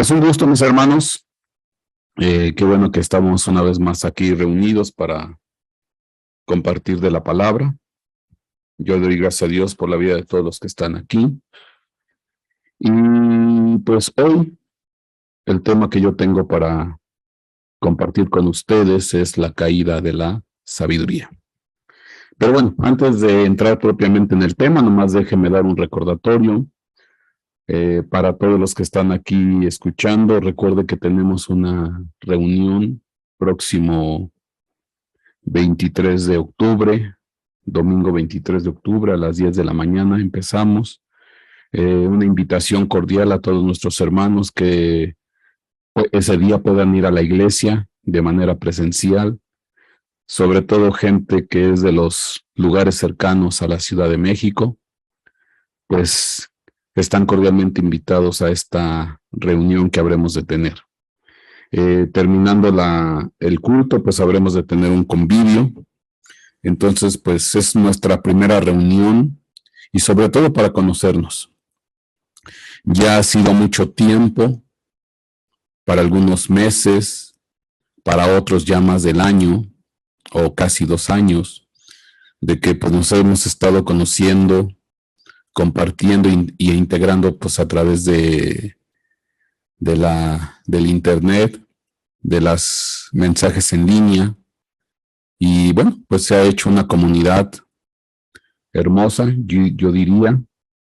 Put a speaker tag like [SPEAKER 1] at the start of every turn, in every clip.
[SPEAKER 1] Pues un gusto, mis hermanos. Qué bueno que estamos una vez más aquí reunidos para compartir de la palabra. Yo doy gracias a Dios por la vida de todos los que están aquí. Y pues hoy el tema que yo tengo para compartir con ustedes es la caída de la sabiduría. Pero bueno, antes de entrar propiamente en el tema, nomás déjenme dar un recordatorio. Para todos los que están aquí escuchando, recuerde que tenemos una reunión próximo 23 de octubre, domingo 23 de octubre a las 10 de la mañana empezamos. Una invitación cordial a todos nuestros hermanos que ese día puedan ir a la iglesia de manera presencial, sobre todo gente que es de los lugares cercanos a la Ciudad de México, pues están cordialmente invitados a esta reunión que habremos de tener. Terminando el culto, pues habremos de tener un convivio. Entonces, pues es nuestra primera reunión y sobre todo para conocernos. Ya ha sido mucho tiempo, para algunos meses, para otros ya más del año o casi 2 años, de que pues nos hemos estado conociendo, compartiendo y integrando pues a través del internet, de los mensajes en línea, y bueno, pues se ha hecho una comunidad hermosa, yo diría,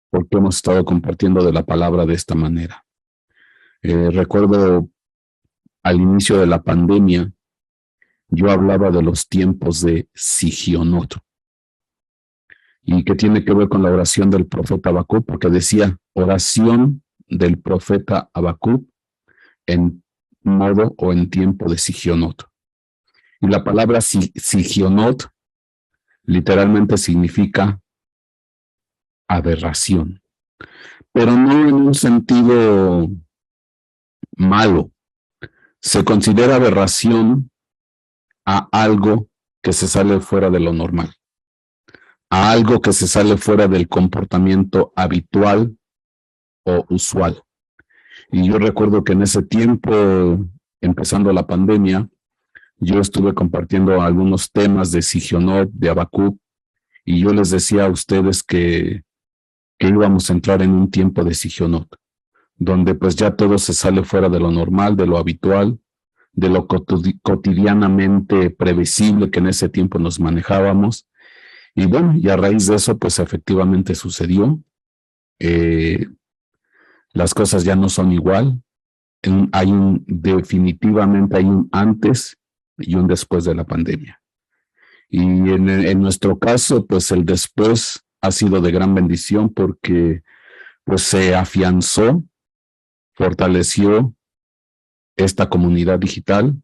[SPEAKER 1] porque hemos estado compartiendo de la palabra de esta manera. Recuerdo al inicio de la pandemia, yo hablaba de los tiempos de Sigionot, y que tiene que ver con la oración del profeta Habacuc, porque decía oración del profeta Habacuc en modo o en tiempo de Sigionot. Y la palabra Sigionot literalmente significa aberración, pero no en un sentido malo. Se considera aberración a algo que se sale fuera de lo normal, a algo que se sale fuera del comportamiento habitual o usual. Y yo recuerdo que en ese tiempo, empezando la pandemia, yo estuve compartiendo algunos temas de Sigionot, de Habacuc, y yo les decía a ustedes que íbamos a entrar en un tiempo de Sigionot, donde pues ya todo se sale fuera de lo normal, de lo habitual, de lo cotidianamente previsible que en ese tiempo nos manejábamos. Y bueno, y a raíz de eso, pues efectivamente sucedió. Las cosas ya no son igual. Definitivamente hay un antes y un después de la pandemia. Y en nuestro caso, pues el después ha sido de gran bendición porque pues se afianzó, fortaleció esta comunidad digital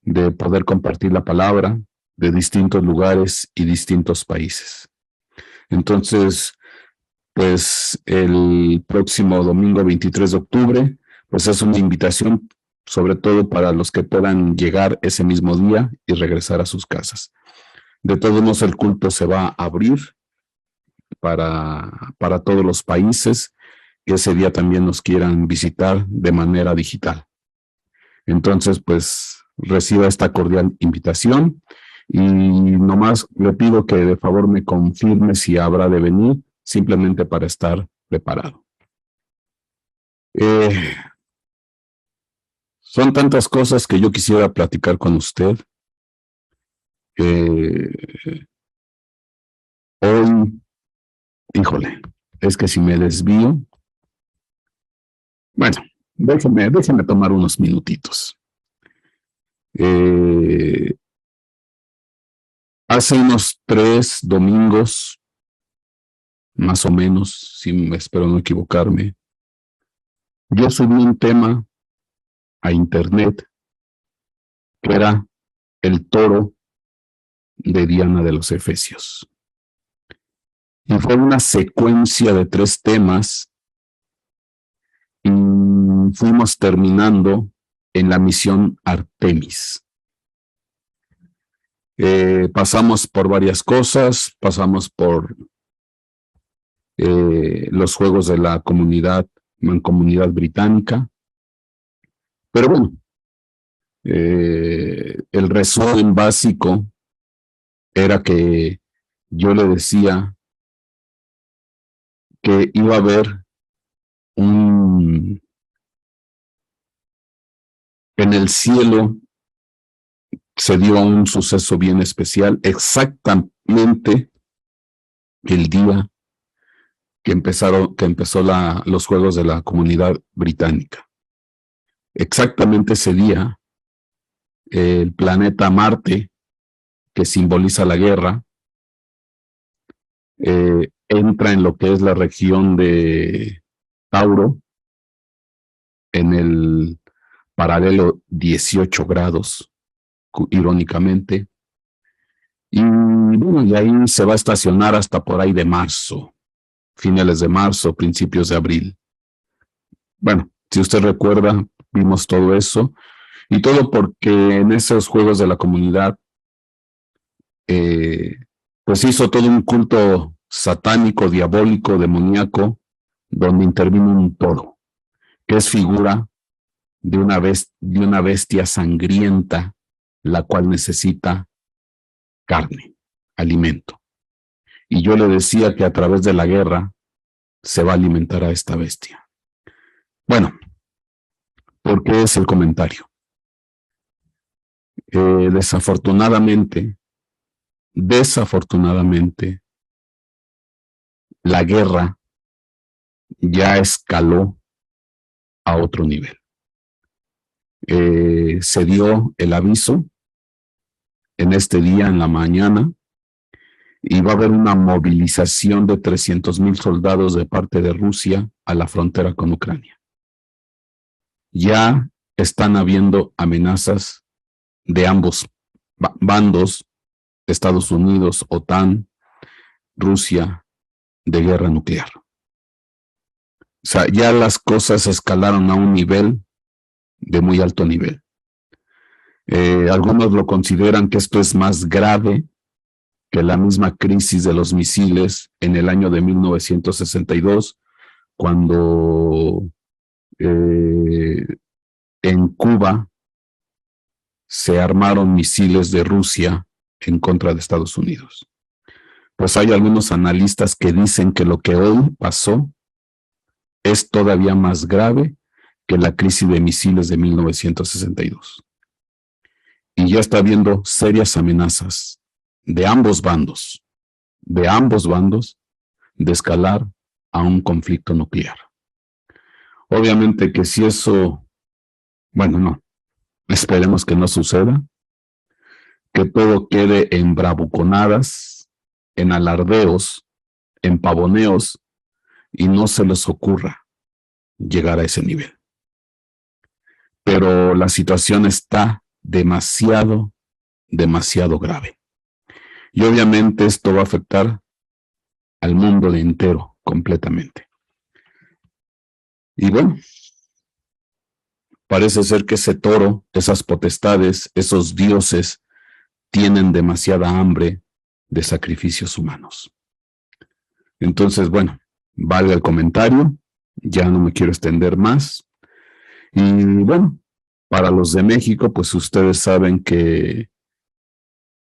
[SPEAKER 1] de poder compartir la palabra de distintos lugares y distintos países. Entonces, pues el próximo domingo 23 de octubre, pues es una invitación sobre todo para los que puedan llegar ese mismo día y regresar a sus casas. De todos modos, el culto se va a abrir para todos los países que ese día también nos quieran visitar de manera digital. Entonces, pues, reciba esta cordial invitación y nomás le pido que de favor me confirme si habrá de venir, simplemente para estar preparado. Son tantas cosas que yo quisiera platicar con usted. Hoy, híjole, es que si me desvío, bueno, déjeme tomar unos minutitos. Hace unos 3 domingos, más o menos, si espero no equivocarme, yo subí un tema a internet que era el toro de Diana de los Efesios. Y fue una secuencia de 3 temas y fuimos terminando en la misión Artemis. Pasamos por varias cosas, pasamos por los juegos de la mancomunidad británica, Pero bueno, el resumen básico era que yo le decía que iba a haber en el cielo se dio un suceso bien especial, exactamente el día que empezó los Juegos de la Comunidad Británica. Exactamente ese día, el planeta Marte, que simboliza la guerra, entra en lo que es la región de Tauro, en el paralelo 18 grados, irónicamente, y bueno, y ahí se va a estacionar hasta por ahí de marzo, finales de marzo, principios de abril. Bueno, si usted recuerda, vimos todo eso, y todo porque en esos Juegos de la Comunidad, pues hizo todo un culto satánico, diabólico, demoníaco, donde intervino un toro, que es figura de una bestia sangrienta, la cual necesita carne, alimento. Y yo le decía que a través de la guerra se va a alimentar a esta bestia. Bueno, ¿por qué es el comentario? Desafortunadamente, la guerra ya escaló a otro nivel. Se dio el aviso en este día, en la mañana, y va a haber una movilización de 300,000 soldados de parte de Rusia a la frontera con Ucrania. Ya están habiendo amenazas de ambos bandos, Estados Unidos, OTAN, Rusia, de guerra nuclear. O sea, ya las cosas escalaron a un nivel de muy alto nivel. Algunos lo consideran que esto es más grave que la misma crisis de los misiles en el año de 1962, cuando en Cuba se armaron misiles de Rusia en contra de Estados Unidos. Pues hay algunos analistas que dicen que lo que hoy pasó es todavía más grave que la crisis de misiles de 1962. Y ya está habiendo serias amenazas de ambos bandos, de escalar a un conflicto nuclear. Obviamente que si eso, bueno, no, esperemos que no suceda, que todo quede en bravuconadas, en alardeos, en pavoneos, y no se les ocurra llegar a ese nivel. Pero la situación está demasiado grave. Y obviamente esto va a afectar al mundo entero completamente. Y bueno, parece ser que ese toro, esas potestades, esos dioses, tienen demasiada hambre de sacrificios humanos. Entonces, bueno, valga el comentario, ya no me quiero extender más. Y bueno, para los de México, pues ustedes saben que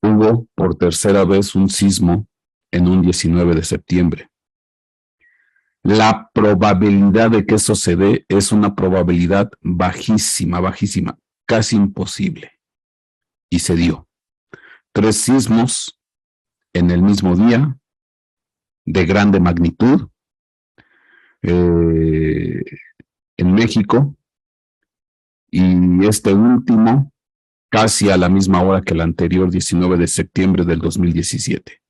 [SPEAKER 1] hubo por tercera vez un sismo en un 19 de septiembre. La probabilidad de que eso se dé es una probabilidad bajísima, casi imposible. Y se dio. 3 sismos en el mismo día, de grande magnitud, en México, y este último casi a la misma hora que el anterior, 19 de septiembre del 2017.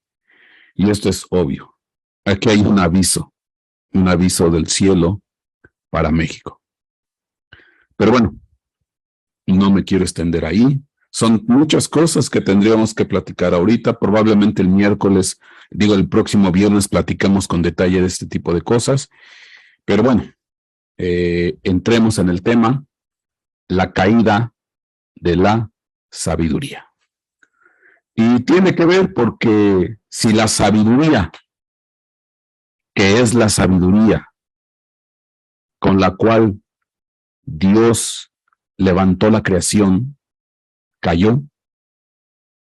[SPEAKER 1] Y esto es obvio. Aquí hay un aviso del cielo para México. Pero bueno, no me quiero extender ahí. Son muchas cosas que tendríamos que platicar ahorita. Probablemente el próximo viernes platicamos con detalle de este tipo de cosas. Pero bueno, entremos en el tema, la caída de la sabiduría. Y tiene que ver porque si la sabiduría, que es la sabiduría con la cual Dios levantó la creación, cayó.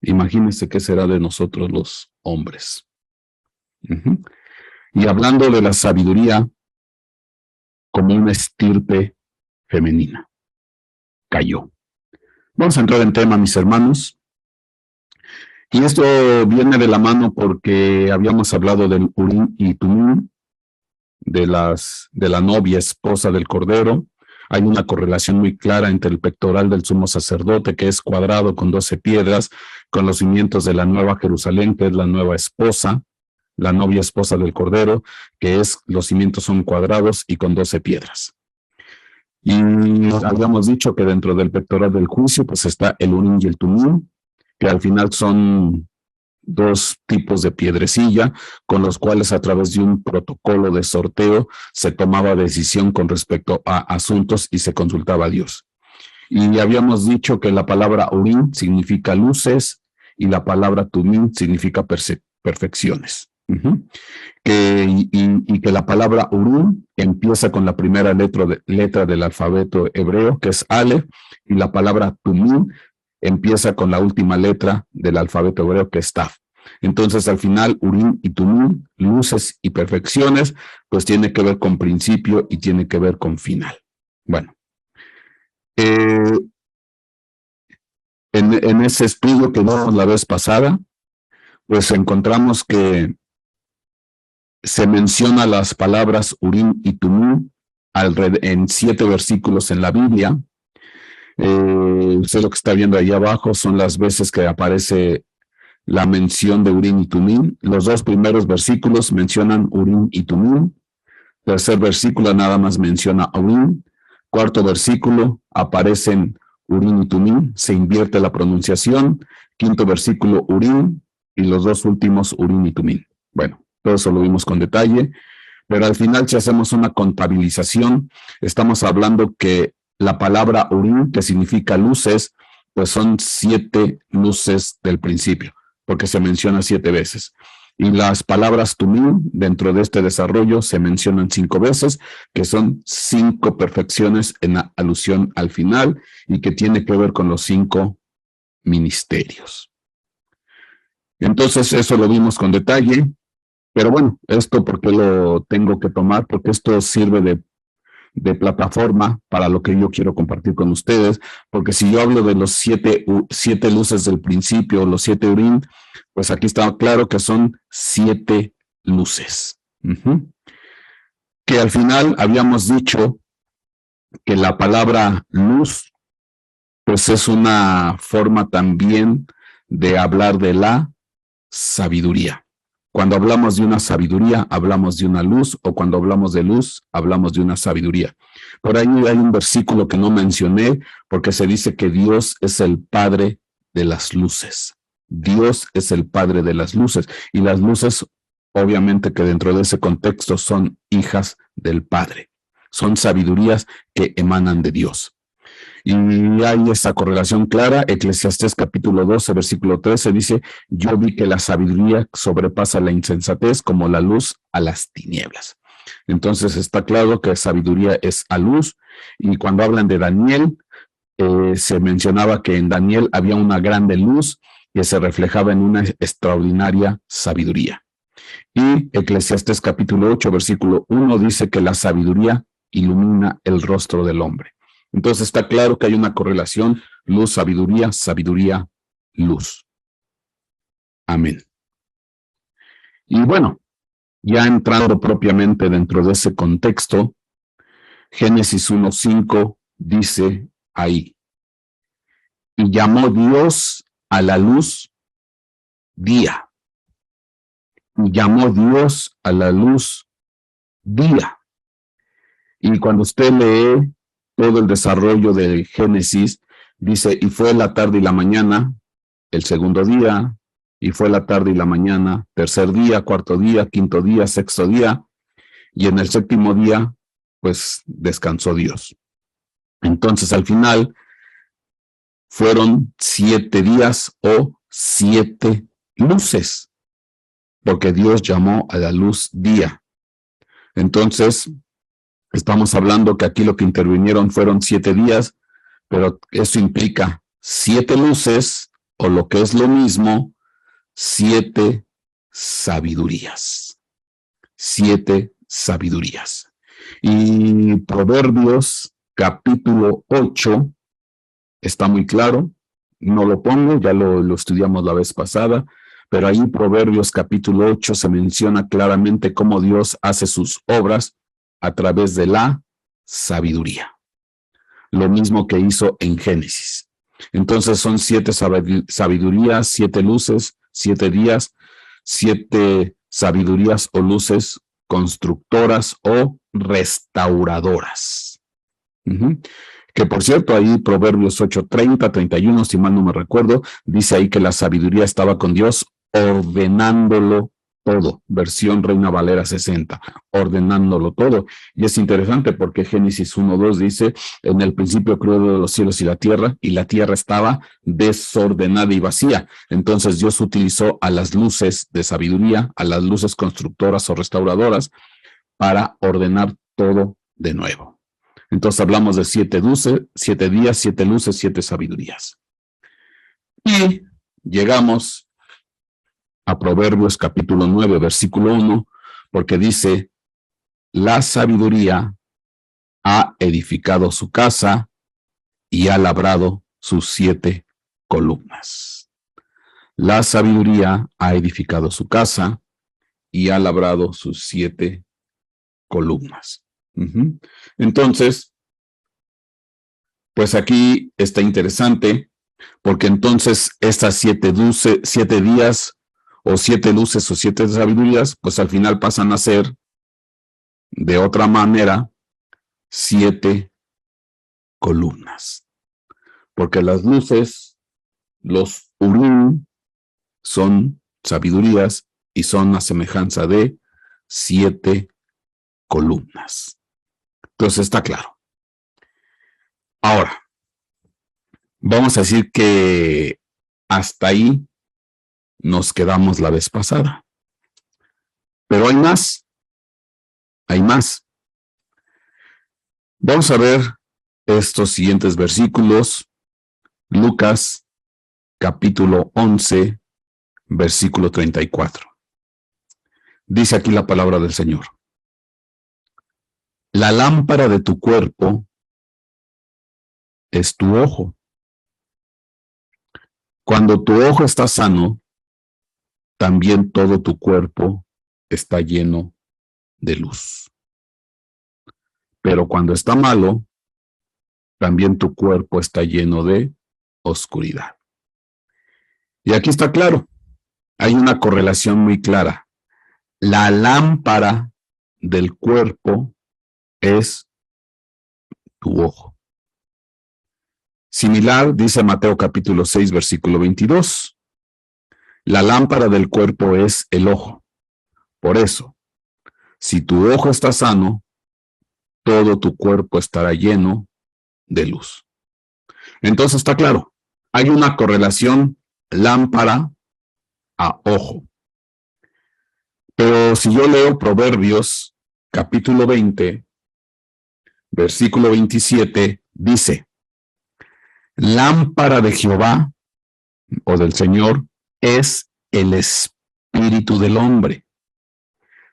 [SPEAKER 1] Imagínense qué será de nosotros los hombres. Y hablando de la sabiduría como una estirpe femenina, cayó. Vamos a entrar en tema, mis hermanos. Y esto viene de la mano porque habíamos hablado del Urim y Tumim, de la novia esposa del Cordero. Hay una correlación muy clara entre el pectoral del sumo sacerdote, que es cuadrado con 12 piedras, con los cimientos de la nueva Jerusalén, que es la nueva esposa, la novia esposa del Cordero, que es, los cimientos son cuadrados y con 12 piedras. Y habíamos dicho que dentro del pectoral del juicio, pues está el Urim y el Tumim, que al final son dos tipos de piedrecilla, con los cuales a través de un protocolo de sorteo se tomaba decisión con respecto a asuntos y se consultaba a Dios. Y habíamos dicho que la palabra Urim significa luces y la palabra Tumim significa perfecciones. Y que la palabra Urim empieza con la primera letra del alfabeto hebreo, que es Aleph, y la palabra Tumim empieza con la última letra del alfabeto hebreo, que es Taf. Entonces, al final, Urim y Tumim, luces y perfecciones, pues tiene que ver con principio y tiene que ver con final. Bueno, en ese estudio que vimos la vez pasada, pues encontramos que se menciona las palabras Urim y Tumim en 7 versículos en la Biblia. Usted lo que está viendo ahí abajo son las veces que aparece la mención de Urim y Tumim. Los 2 primeros versículos mencionan Urim y Tumim. Tercer versículo nada más menciona Urim. Cuarto versículo aparecen Urim y Tumim. Se invierte la pronunciación. Quinto versículo Urim. Y los 2 últimos Urim y Tumim. Bueno, todo eso lo vimos con detalle. Pero al final, si hacemos una contabilización, estamos hablando que la palabra Urim, que significa luces, pues son 7 luces del principio, porque se menciona 7 veces. Y las palabras Tumim, dentro de este desarrollo, se mencionan 5 veces, que son 5 perfecciones en alusión al final, y que tiene que ver con los 5 ministerios. Entonces, eso lo vimos con detalle, pero bueno, esto ¿por qué lo tengo que tomar? Porque esto sirve de plataforma para lo que yo quiero compartir con ustedes, porque si yo hablo de los 7 luces del principio, los 7 Urim, pues aquí está claro que son 7 luces. Que al final habíamos dicho que la palabra luz, pues es una forma también de hablar de la sabiduría. Cuando hablamos de una sabiduría, hablamos de una luz, o cuando hablamos de luz, hablamos de una sabiduría. Por ahí hay un versículo que no mencioné, porque se dice que Dios es el Padre de las luces. Dios es el Padre de las luces, y las luces, obviamente que dentro de ese contexto, son hijas del Padre. Son sabidurías que emanan de Dios. Y hay esa correlación clara. Eclesiastés capítulo 12, versículo 13 dice: yo vi que la sabiduría sobrepasa la insensatez como la luz a las tinieblas. Entonces está claro que sabiduría es a luz. Y cuando hablan de Daniel, se mencionaba que en Daniel había una grande luz que se reflejaba en una extraordinaria sabiduría. Y Eclesiastés capítulo 8, versículo 1 dice que la sabiduría ilumina el rostro del hombre. Entonces está claro que hay una correlación, luz, sabiduría, sabiduría, luz. Amén. Y bueno, ya entrando propiamente dentro de ese contexto, Génesis 1:5 dice ahí: y llamó Dios a la luz día, y llamó Dios a la luz día. Y cuando usted lee todo el desarrollo de Génesis, dice: y fue la tarde y la mañana, el segundo día, y fue la tarde y la mañana, tercer día, cuarto día, quinto día, sexto día, y en el séptimo día, pues descansó Dios. Entonces, al final, fueron 7 días o 7 luces, porque Dios llamó a la luz día. Entonces, estamos hablando que aquí lo que intervinieron fueron 7 días, pero eso implica 7 luces, o lo que es lo mismo, 7 sabidurías. 7 sabidurías. Y Proverbios capítulo 8 está muy claro, no lo pongo, ya lo estudiamos la vez pasada, pero ahí Proverbios capítulo 8 se menciona claramente cómo Dios hace sus obras a través de la sabiduría. Lo mismo que hizo en Génesis. Entonces son 7 sabidurías, 7 luces, 7 días, 7 sabidurías o luces constructoras o restauradoras. Que por cierto, ahí Proverbios 8:30, 31, si mal no me recuerdo, dice ahí que la sabiduría estaba con Dios ordenándolo todo. Versión Reina Valera 60, ordenándolo todo. Y es interesante porque Génesis 1:2 dice, en el principio creó los cielos y la tierra estaba desordenada y vacía. Entonces Dios utilizó a las luces de sabiduría, a las luces constructoras o restauradoras, para ordenar todo de nuevo. Entonces hablamos de 7 luces, 7 días, 7 luces, 7 sabidurías. Y llegamos a Proverbios capítulo 9, versículo 1, porque dice, la sabiduría ha edificado su casa y ha labrado sus 7 columnas. La sabiduría ha edificado su casa y ha labrado sus 7 columnas. Entonces, pues aquí está interesante, porque entonces estas 7 días o 7 luces o 7 sabidurías, pues al final pasan a ser, de otra manera, 7 columnas. Porque las luces, los urim, son sabidurías y son a semejanza de 7 columnas. Entonces está claro. Ahora, vamos a decir que hasta ahí nos quedamos la vez pasada. Pero hay más. Hay más. Vamos a ver estos siguientes versículos. Lucas, capítulo 11, versículo 34. Dice aquí la palabra del Señor. La lámpara de tu cuerpo es tu ojo. Cuando tu ojo está sano, también todo tu cuerpo está lleno de luz. Pero cuando está malo, también tu cuerpo está lleno de oscuridad. Y aquí está claro, hay una correlación muy clara. La lámpara del cuerpo es tu ojo. Similar, dice Mateo capítulo 6, versículo 22. La lámpara del cuerpo es el ojo. Por eso, si tu ojo está sano, todo tu cuerpo estará lleno de luz. Entonces está claro, hay una correlación lámpara a ojo. Pero si yo leo Proverbios capítulo 20, versículo 27, dice, lámpara de Jehová o del Señor es el espíritu del hombre.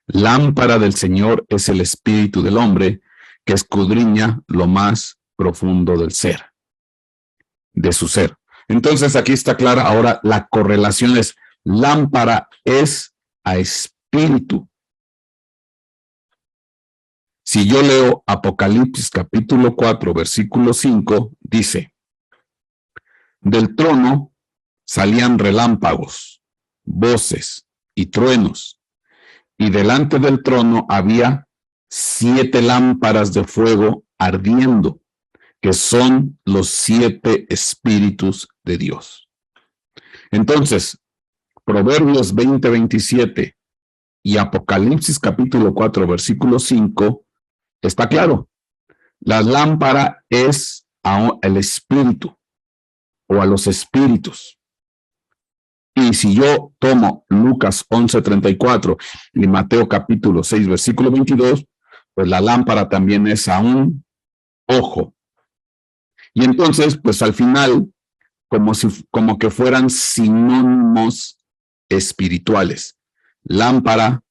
[SPEAKER 1] Lámpara del Señor es el espíritu del hombre que escudriña lo más profundo del ser, de su ser. Entonces aquí está clara ahora la correlación es lámpara es a espíritu. Si yo leo Apocalipsis capítulo 4, versículo 5, dice, del trono salían relámpagos, voces y truenos, y delante del trono había 7 lámparas de fuego ardiendo, que son los 7 espíritus de Dios. Entonces, Proverbios 20, 27 y Apocalipsis capítulo 4, versículo 5, está claro. La lámpara es al espíritu o a los espíritus. Y si yo tomo Lucas 11:34 y Mateo capítulo 6, versículo 22, pues la lámpara también es a un ojo. Y entonces, pues al final, como que fueran sinónimos espirituales. Lámpara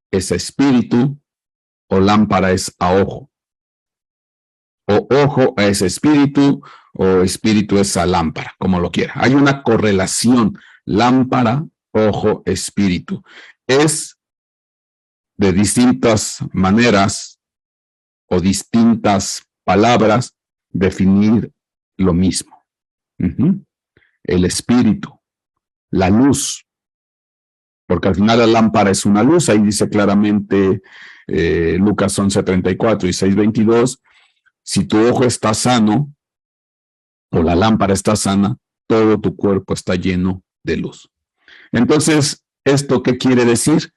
[SPEAKER 1] es a espíritu o lámpara es a ojo. O ojo es espíritu o espíritu es a lámpara, como lo quiera. Hay una correlación, lámpara, ojo, espíritu. Es de distintas maneras o distintas palabras definir lo mismo. El espíritu, la luz, porque al final la lámpara es una luz, ahí dice claramente Lucas 11:34 y 6:22, si tu ojo está sano o la lámpara está sana, todo tu cuerpo está lleno de luz. Entonces, ¿esto qué quiere decir?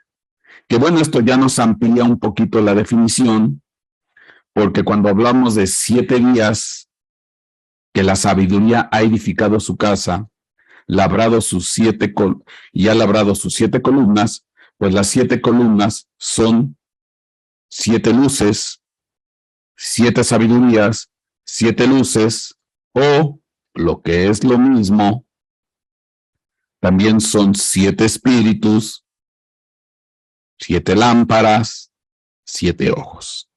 [SPEAKER 1] Que bueno, esto ya nos amplía un poquito la definición, porque cuando hablamos de 7 días que la sabiduría ha edificado su casa, labrado y ha labrado sus 7 columnas, pues las 7 columnas son 7 luces, 7 sabidurías, 7 luces, o lo que es lo mismo, también son 7 espíritus, 7 lámparas, 7 ojos.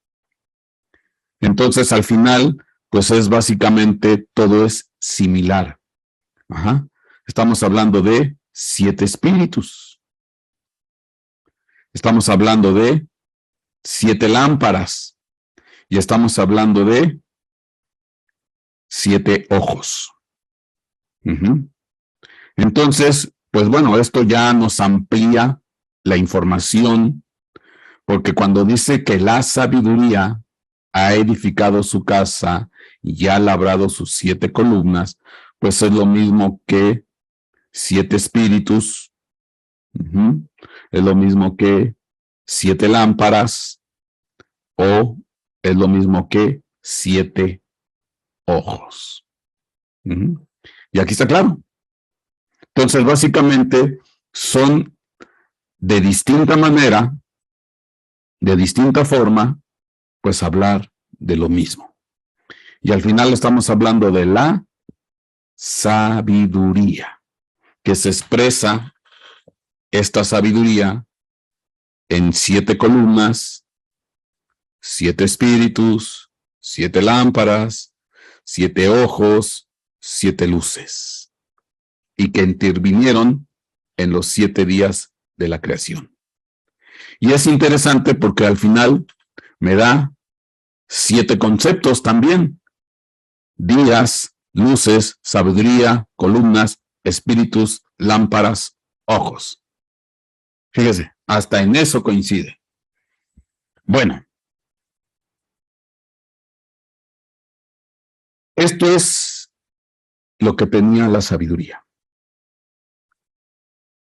[SPEAKER 1] Entonces, al final, pues es básicamente, todo es similar. Estamos hablando de 7 espíritus. Estamos hablando de 7 lámparas. Y estamos hablando de 7 ojos. Entonces, pues bueno, esto ya nos amplía la información, porque cuando dice que la sabiduría ha edificado su casa y ha labrado sus 7 columnas, pues es lo mismo que 7 espíritus, es lo mismo que 7 lámparas, o es lo mismo que 7 ojos. Y aquí está claro. Entonces, básicamente, son de distinta manera, de distinta forma, pues hablar de lo mismo. Y al final estamos hablando de la sabiduría, que se expresa esta sabiduría en 7 columnas, 7 espíritus, 7 lámparas, 7 ojos, 7 luces, y que intervinieron en los 7 días de la creación. Y es interesante porque al final me da 7 conceptos también: días, luces, sabiduría, columnas, espíritus, lámparas, ojos. Fíjese, hasta en eso coincide. Bueno, esto es lo que tenía la sabiduría.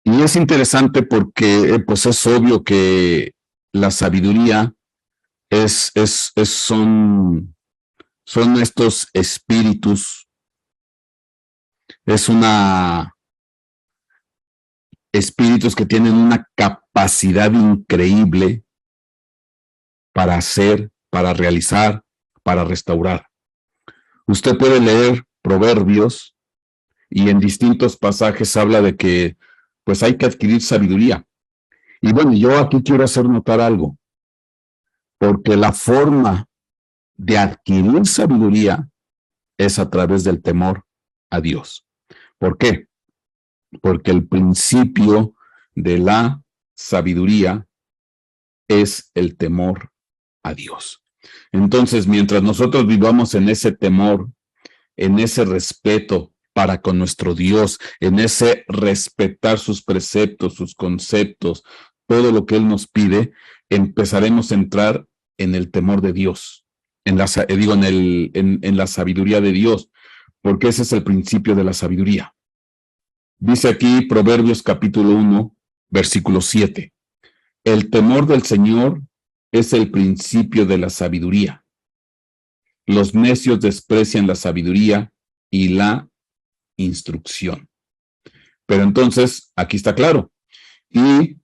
[SPEAKER 1] Y es interesante porque pues es obvio que la sabiduría son estos espíritus, espíritus que tienen una capacidad increíble para hacer, para realizar, para restaurar. Usted puede leer Proverbios y en distintos pasajes habla de que pues hay que adquirir sabiduría. Y bueno, yo aquí quiero hacer notar algo, porque la forma de adquirir sabiduría es a través del temor a Dios. ¿Por qué? Porque el principio de la sabiduría es el temor a Dios. Entonces, mientras nosotros vivamos en ese temor, en ese respeto para con nuestro Dios, en ese respetar sus preceptos, sus conceptos, todo lo que Él nos pide, empezaremos a entrar en el temor de Dios, en la sabiduría de Dios, porque ese es el principio de la sabiduría. Dice aquí Proverbios capítulo 1, versículo 7. El temor del Señor es el principio de la sabiduría. Los necios desprecian la sabiduría y la instrucción. Pero entonces, aquí está claro. Y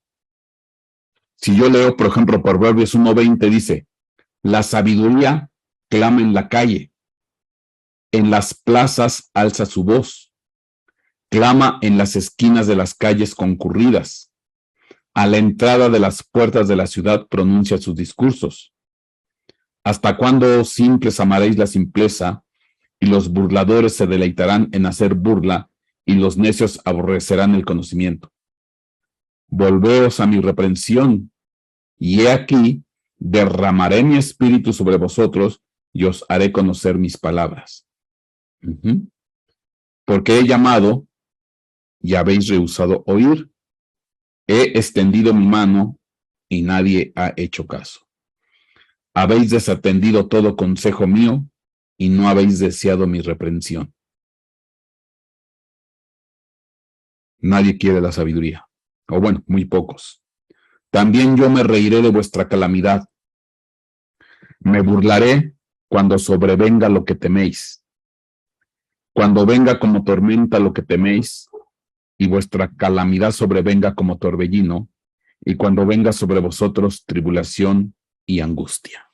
[SPEAKER 1] si yo leo, por ejemplo, Proverbios 1:20, dice, la sabiduría clama en la calle, en las plazas alza su voz, clama en las esquinas de las calles concurridas, a la entrada de las puertas de la ciudad pronuncia sus discursos. ¿Hasta cuándo, oh simples, amaréis la simpleza, y los burladores se deleitarán en hacer burla, y los necios aborrecerán el conocimiento? Volveos a mi reprensión, y he aquí, derramaré mi espíritu sobre vosotros, y os haré conocer mis palabras. Porque he llamado, y habéis rehusado oír. He extendido mi mano, y nadie ha hecho caso. Habéis desatendido todo consejo mío, y no habéis deseado mi reprensión. Nadie quiere la sabiduría, o bueno, muy pocos. También yo me reiré de vuestra calamidad. Me burlaré cuando sobrevenga lo que teméis. Cuando venga como tormenta lo que teméis, y vuestra calamidad sobrevenga como torbellino, y cuando venga sobre vosotros tribulación y angustia.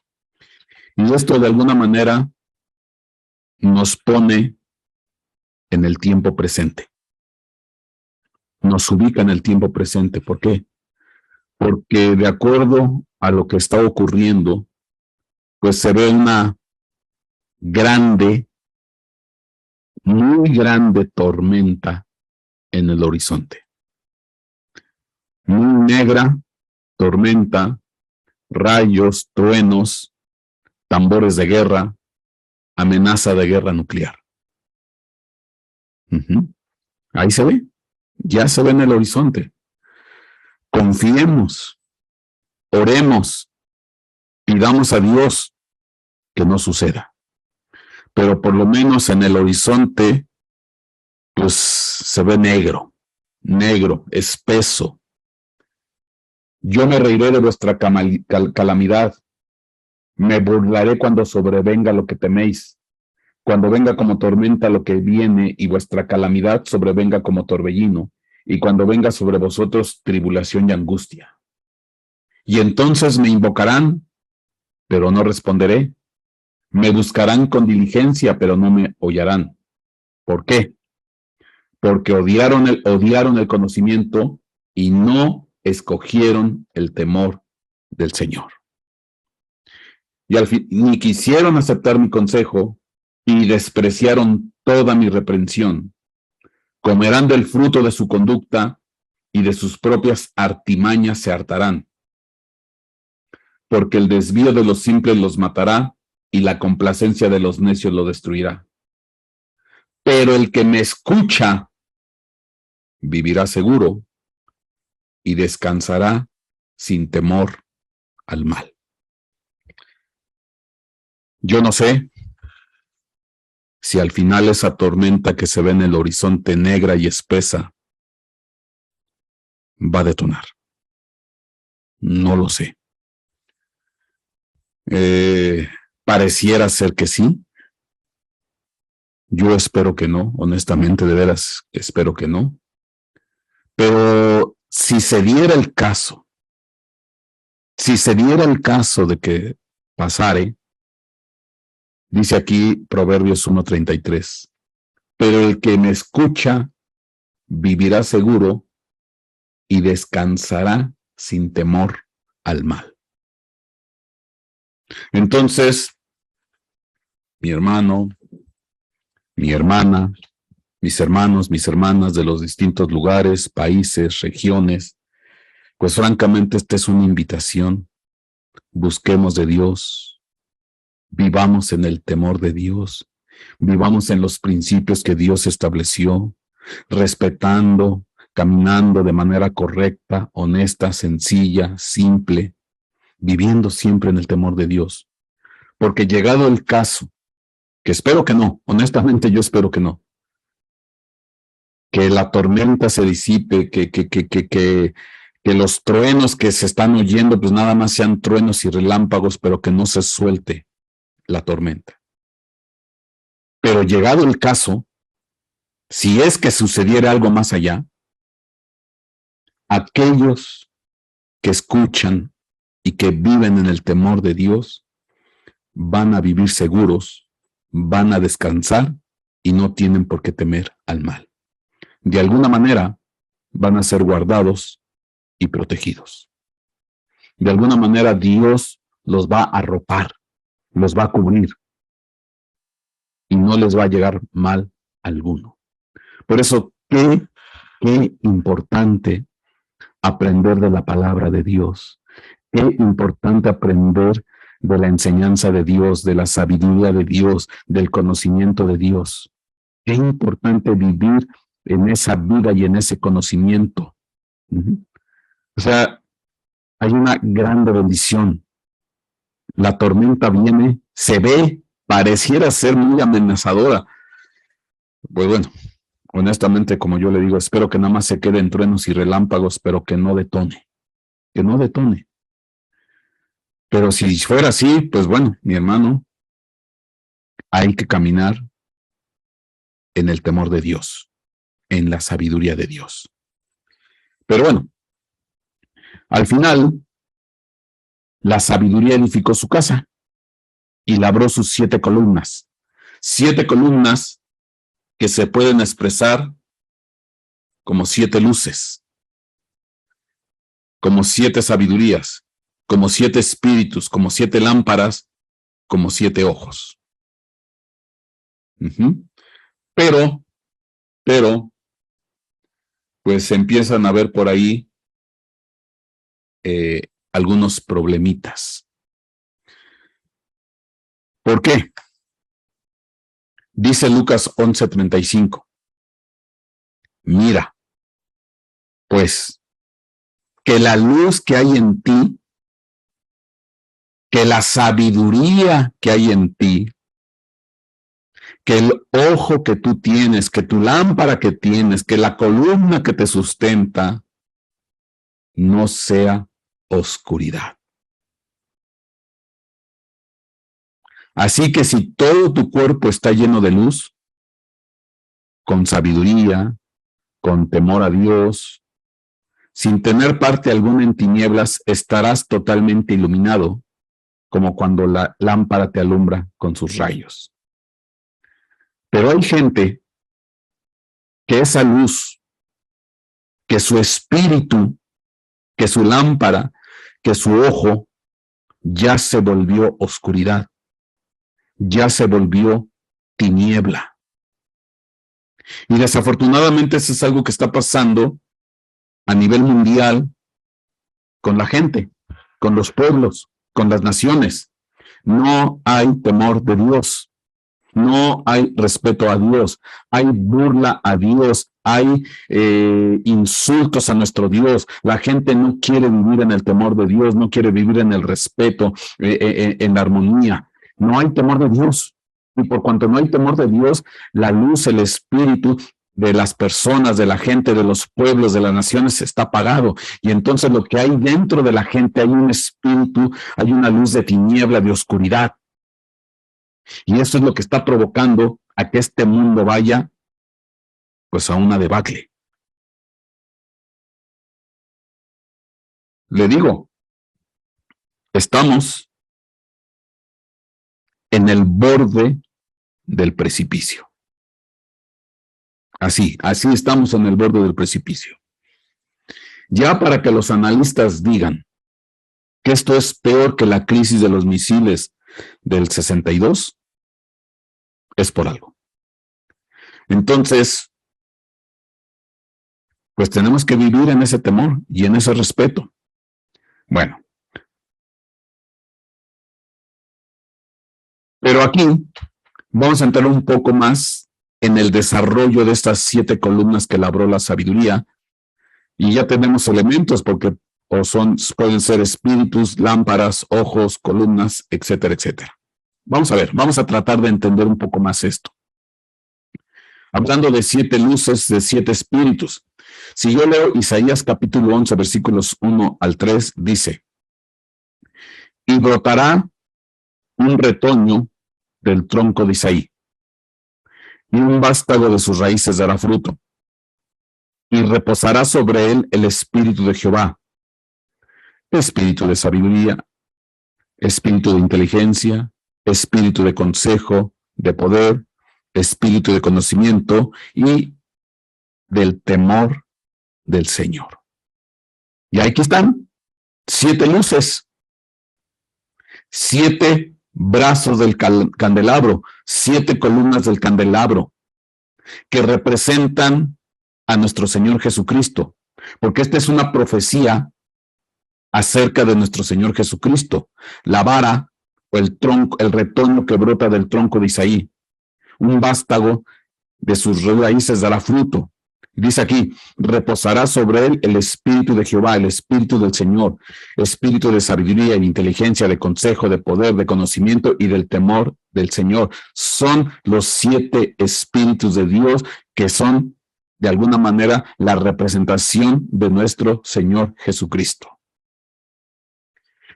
[SPEAKER 1] Y esto de alguna manera nos pone en el tiempo presente. Nos ubica en el tiempo presente. ¿Por qué? Porque de acuerdo a lo que está ocurriendo, pues se ve una grande, muy grande tormenta en el horizonte. Muy negra tormenta, rayos, truenos, tambores de guerra, amenaza de guerra nuclear. Ahí se ve, ya se ve en el horizonte. Confiemos, oremos, pidamos a Dios que no suceda. Pero por lo menos en el horizonte, pues se ve negro, espeso. Yo me reiré de vuestra calamidad, me burlaré cuando sobrevenga lo que teméis, cuando venga como tormenta lo que viene y vuestra calamidad sobrevenga como torbellino, y cuando venga sobre vosotros tribulación y angustia. Y entonces me invocarán, pero no responderé. Me buscarán con diligencia, pero no me hollarán. ¿Por qué? Porque odiaron el conocimiento y no escogieron el temor del Señor. Y al fin, ni quisieron aceptar mi consejo y despreciaron toda mi reprensión. Comerán del fruto de su conducta y de sus propias artimañas se hartarán. Porque el desvío de los simples los matará y la complacencia de los necios lo destruirá. Pero el que me escucha vivirá seguro y descansará sin temor al mal. Yo no sé si al final esa tormenta que se ve en el horizonte negra y espesa va a detonar. No lo sé. Pareciera ser que sí. Yo espero que no, honestamente, de veras, espero que no. Pero si se diera el caso de que pasare, dice aquí Proverbios 1:33, pero el que me escucha vivirá seguro y descansará sin temor al mal. Entonces, mi hermano, mi hermana, mis hermanos, mis hermanas de los distintos lugares, países, regiones, pues francamente esta es una invitación. Busquemos de Dios, vivamos en el temor de Dios, vivamos en los principios que Dios estableció, respetando, caminando de manera correcta, honesta, sencilla, simple, viviendo siempre en el temor de Dios. Porque llegado el caso, que espero que no, honestamente yo espero que no, que la tormenta se disipe, que los truenos que se están oyendo, pues nada más sean truenos y relámpagos, pero que no se suelte la tormenta. Pero llegado el caso, si es que sucediera algo más allá, aquellos que escuchan y que viven en el temor de Dios van a vivir seguros van a descansar y no tienen por qué temer al mal. De alguna manera van a ser guardados y protegidos. De alguna manera Dios los va a arropar, los va a cubrir y no les va a llegar mal alguno. Por eso, qué importante aprender de la palabra de Dios. Qué importante aprender de la enseñanza de Dios, de la sabiduría de Dios, del conocimiento de Dios. Qué importante vivir en esa vida y en ese conocimiento. O sea, hay una grande bendición. La tormenta viene, se ve, pareciera ser muy amenazadora. Pues bueno, honestamente, como yo le digo, espero que nada más se quede en truenos y relámpagos, pero que no detone. Que no detone. Pero si fuera así, pues bueno, mi hermano, hay que caminar en el temor de Dios, en la sabiduría de Dios. Pero bueno, al final, la sabiduría edificó su casa y labró sus 7 columnas. 7 columnas que se pueden expresar como 7 luces, como 7 sabidurías, como 7 espíritus, como 7 lámparas, como 7 ojos. Pero, pues se empiezan a ver por ahí algunos problemitas. ¿Por qué? Dice Lucas 11:35. Mira, pues, que la luz que hay en ti, que la sabiduría que hay en ti, que el ojo que tú tienes, que tu lámpara que tienes, que la columna que te sustenta, no sea oscuridad. Así que si todo tu cuerpo está lleno de luz, con sabiduría, con temor a Dios, sin tener parte alguna en tinieblas, estarás totalmente iluminado, como cuando la lámpara te alumbra con sus rayos. Pero hay gente que esa luz, que su espíritu, que su lámpara, que su ojo, ya se volvió oscuridad, ya se volvió tiniebla. Y desafortunadamente eso es algo que está pasando a nivel mundial con la gente, con los pueblos, con las naciones. No hay temor de Dios, no hay respeto a Dios, hay burla a Dios, hay insultos a nuestro Dios. La gente no quiere vivir en el temor de Dios, no quiere vivir en el respeto, en la armonía. No hay temor de Dios. Y por cuanto no hay temor de Dios, la luz, el espíritu de las personas, de la gente, de los pueblos, de las naciones está apagado. Y entonces lo que hay dentro de la gente, hay un espíritu, hay una luz de tiniebla, de oscuridad. Y eso es lo que está provocando a que este mundo vaya, pues, a una debacle. Le digo, estamos en el borde del precipicio. Así estamos en el borde del precipicio. Ya para que los analistas digan que esto es peor que la crisis de los misiles del 62, es por algo. Entonces, pues tenemos que vivir en ese temor y en ese respeto. Bueno. Pero aquí vamos a entrar un poco más en el desarrollo de estas 7 columnas que labró la sabiduría, y ya tenemos elementos porque pueden ser espíritus, lámparas, ojos, columnas, etcétera, etcétera. Vamos a ver, vamos a tratar de entender un poco más esto. Hablando de 7 luces, de 7 espíritus. Si yo leo Isaías capítulo 11, versículos 1 al 3, dice: y brotará un retoño del tronco de Isaí, y un vástago de sus raíces dará fruto, y reposará sobre él el espíritu de Jehová, espíritu de sabiduría, espíritu de inteligencia, espíritu de consejo, de poder, espíritu de conocimiento y del temor del Señor. Y aquí están 7 luces, 7 brazos del candelabro, 7 columnas del candelabro, que representan a nuestro Señor Jesucristo, porque esta es una profecía acerca de nuestro Señor Jesucristo. La vara o el tronco, el retoño que brota del tronco de Isaí, un vástago de sus raíces dará fruto. Dice aquí, reposará sobre él el espíritu de Jehová, el espíritu del Señor, espíritu de sabiduría y inteligencia, de consejo, de poder, de conocimiento y del temor del Señor. Son los 7 espíritus de Dios que son, de alguna manera, la representación de nuestro Señor Jesucristo.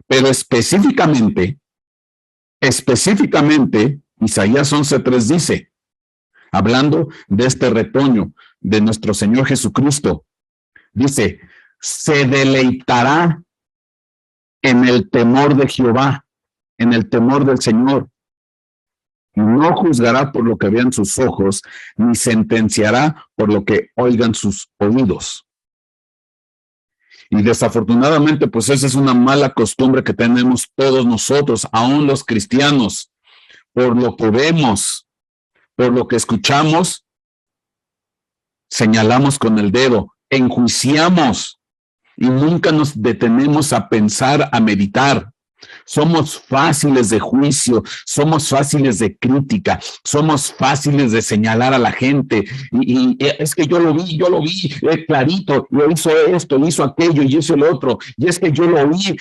[SPEAKER 1] Pero específicamente, Isaías 11:3 dice, hablando de este retoño de nuestro Señor Jesucristo, dice, se deleitará en el temor de Jehová, en el temor del Señor. No juzgará por lo que vean sus ojos, ni sentenciará por lo que oigan sus oídos. Y desafortunadamente, pues esa es una mala costumbre que tenemos todos nosotros, aún los cristianos. Por lo que vemos, por lo que escuchamos, señalamos con el dedo, enjuiciamos y nunca nos detenemos a pensar, a meditar. Somos fáciles de juicio, somos fáciles de crítica, somos fáciles de señalar a la gente. Y es que yo lo vi clarito, lo hizo esto, hizo aquello y hizo el otro. Y es que yo lo oí,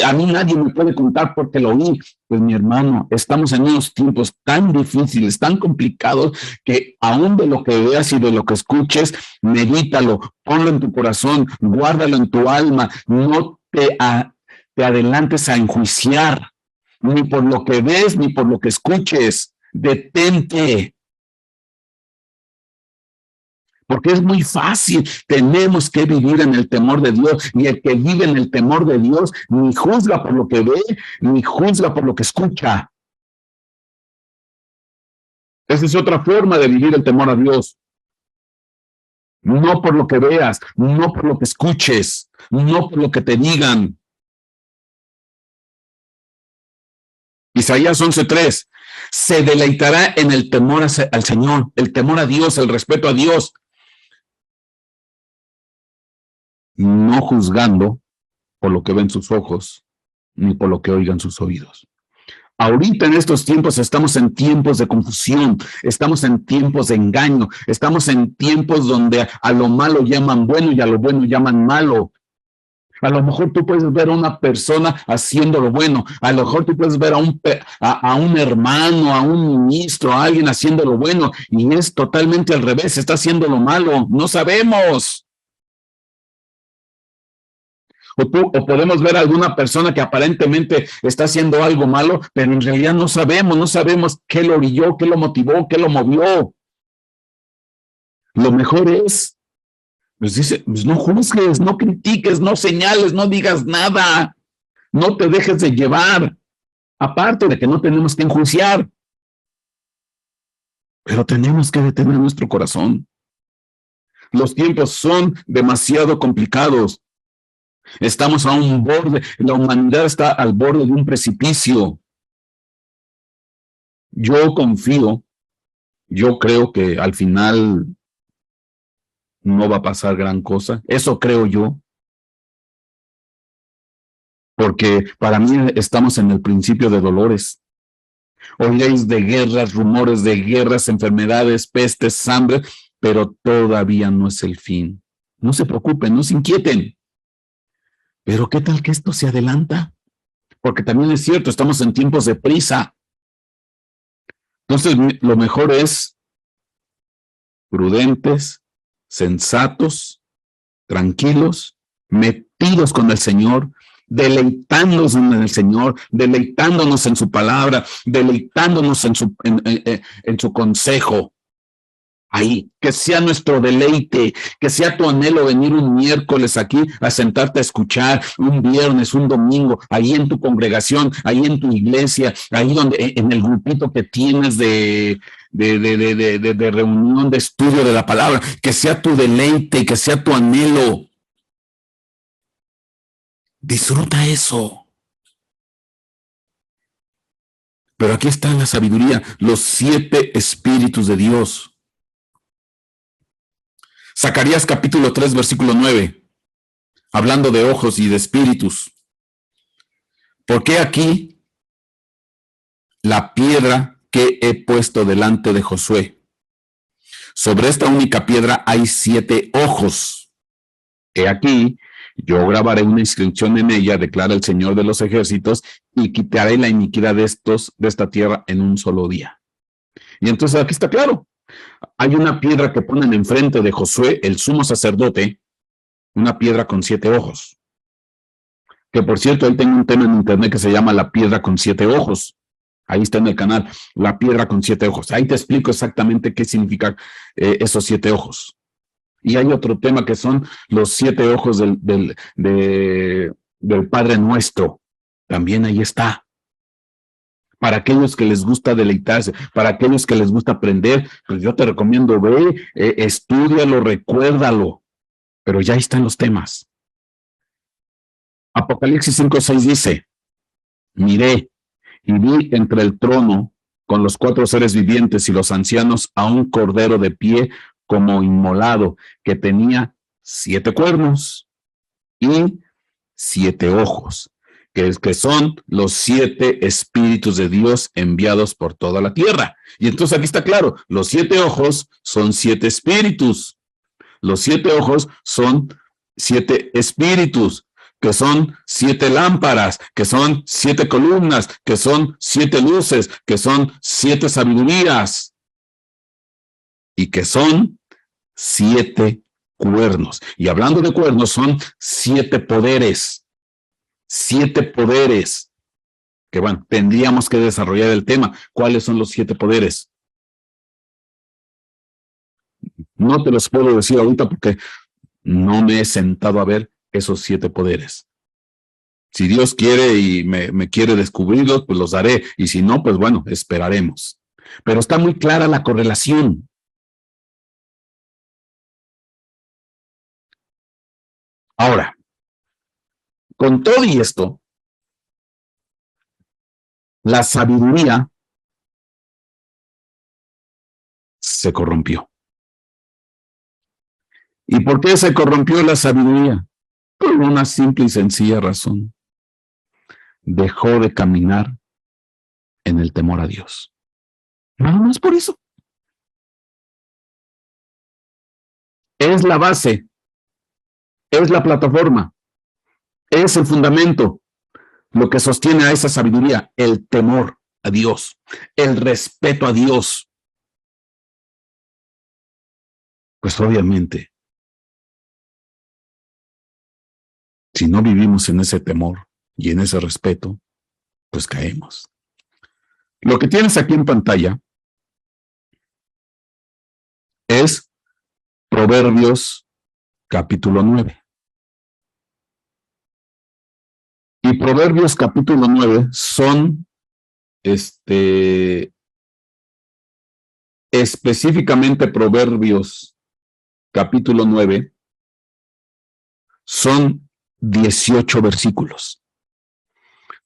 [SPEAKER 1] a mí nadie me puede contar porque lo oí. Pues mi hermano, estamos en unos tiempos tan difíciles, tan complicados, que aún de lo que veas y de lo que escuches, medítalo, ponlo en tu corazón, guárdalo en tu alma, no te adelantes a enjuiciar, ni por lo que ves, ni por lo que escuches. Detente. Porque es muy fácil, tenemos que vivir en el temor de Dios, y el que vive en el temor de Dios ni juzga por lo que ve, ni juzga por lo que escucha. Esa es otra forma de vivir el temor a Dios. No por lo que veas, no por lo que escuches, no por lo que te digan. Isaías 11:3, se deleitará en el temor al Señor, el temor a Dios, el respeto a Dios, no juzgando por lo que ven sus ojos, ni por lo que oigan sus oídos. Ahorita en estos tiempos estamos en tiempos de confusión, estamos en tiempos de engaño, estamos en tiempos donde a lo malo llaman bueno y a lo bueno llaman malo. A lo mejor tú puedes ver a una persona haciendo lo bueno, a lo mejor tú puedes ver a un hermano, a un ministro, a alguien haciendo lo bueno, y es totalmente al revés, está haciendo lo malo, no sabemos. O podemos ver a alguna persona que aparentemente está haciendo algo malo, pero en realidad no sabemos qué lo orilló, qué lo motivó, qué lo movió. Lo mejor es, pues dice, pues no juzgues, no critiques, no señales, no digas nada, no te dejes de llevar. Aparte de que no tenemos que enjuiciar, pero tenemos que detener nuestro corazón. Los tiempos son demasiado complicados. Estamos a un borde, la humanidad está al borde de un precipicio. Yo confío, yo creo que al final no va a pasar gran cosa. Eso creo yo. Porque para mí estamos en el principio de dolores. Oiréis de guerras, rumores de guerras, enfermedades, pestes, hambre, pero todavía no es el fin. No se preocupen, no se inquieten. Pero ¿qué tal que esto se adelanta? Porque también es cierto, estamos en tiempos de prisa. Entonces, lo mejor es prudentes, sensatos, tranquilos, metidos con el Señor, deleitándonos en el Señor, deleitándonos en su palabra, deleitándonos en su consejo. ahí, que sea nuestro deleite, que sea tu anhelo venir un miércoles aquí a sentarte a escuchar, un viernes, un domingo, ahí en tu congregación, ahí en tu iglesia, ahí donde, en el grupito que tienes de reunión, de estudio de la palabra, que sea tu deleite, que sea tu anhelo. Disfruta eso. Pero aquí está la sabiduría, los 7 espíritus de Dios. Zacarías capítulo 3, versículo 9, hablando de ojos y de espíritus. Porque aquí la piedra que he puesto delante de Josué. Sobre esta única piedra hay 7 ojos. He aquí, yo grabaré una inscripción en ella, declara el Señor de los ejércitos, y quitaré la iniquidad de esta tierra en un solo día. Y entonces aquí está claro. Hay una piedra que ponen enfrente de Josué, el sumo sacerdote, una piedra con 7 ojos. Que por cierto, ahí tengo un tema en internet que se llama la piedra con 7 ojos. Ahí está en el canal, la piedra con 7 ojos. Ahí te explico exactamente qué significan esos 7 ojos. Y hay otro tema que son los 7 ojos del Padre Nuestro. También ahí está. Para aquellos que les gusta deleitarse, para aquellos que les gusta aprender, pues yo te recomiendo, ve, estúdialo, recuérdalo. Pero ya están los temas. Apocalipsis 5:6 dice, miré y vi entre el trono con los 4 seres vivientes y los ancianos a un cordero de pie como inmolado, que tenía 7 cuernos y 7 ojos, que son los 7 espíritus de Dios enviados por toda la tierra. Y entonces aquí está claro, los 7 ojos son 7 espíritus. Los 7 ojos son 7 espíritus, que son 7 lámparas, que son 7 columnas, que son 7 luces, que son 7 sabidurías y que son 7 cuernos. Y hablando de cuernos, son 7 poderes. 7 poderes. Que bueno, tendríamos que desarrollar el tema. ¿Cuáles son los 7 poderes? No te los puedo decir ahorita porque no me he sentado a ver esos 7 poderes. Si Dios quiere y me quiere descubrirlos, pues los daré. Y si no, pues bueno, esperaremos. Pero está muy clara la correlación. Ahora, con todo y esto, la sabiduría se corrompió. ¿Y por qué se corrompió la sabiduría? Por una simple y sencilla razón. Dejó de caminar en el temor a Dios. Nada más por eso. Es la base, es la plataforma, es el fundamento, lo que sostiene a esa sabiduría, el temor a Dios, el respeto a Dios. Pues obviamente, si no vivimos en ese temor y en ese respeto, pues caemos. Lo que tienes aquí en pantalla es Proverbios capítulo 9. Y Proverbios capítulo 9 son específicamente Proverbios capítulo 9 son 18 versículos.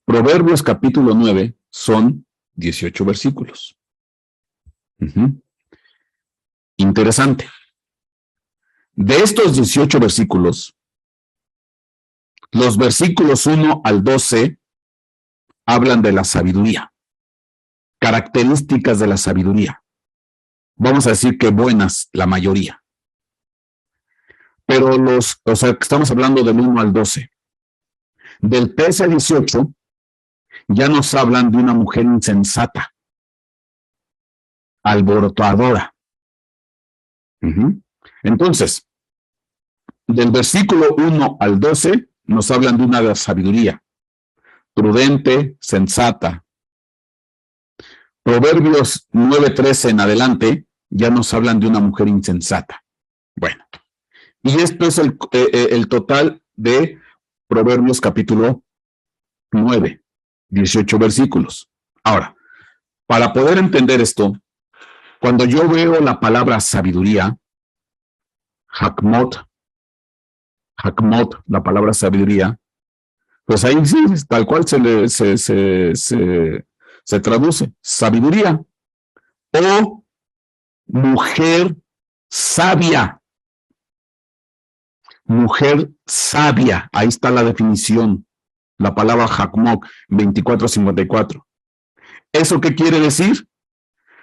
[SPEAKER 1] Proverbios capítulo 9 son 18 versículos. Interesante. De estos 18 versículos, los versículos 1 al 12 hablan de la sabiduría, características de la sabiduría. Vamos a decir que buenas, la mayoría. Pero estamos hablando del 1 al 12. Del 13 al 18, ya nos hablan de una mujer insensata, alborotadora. Entonces, del versículo 1 al 12, nos hablan de una sabiduría, prudente, sensata. Proverbios 9:13 en adelante, ya nos hablan de una mujer insensata. Bueno, y esto es el total de Proverbios capítulo 9, 18 versículos. Ahora, para poder entender esto, cuando yo veo la palabra sabiduría, Hakmot, la palabra sabiduría, pues ahí sí, tal cual se traduce, sabiduría o mujer sabia. Mujer sabia, ahí está la definición, la palabra Hakmot 24:54. ¿Eso qué quiere decir?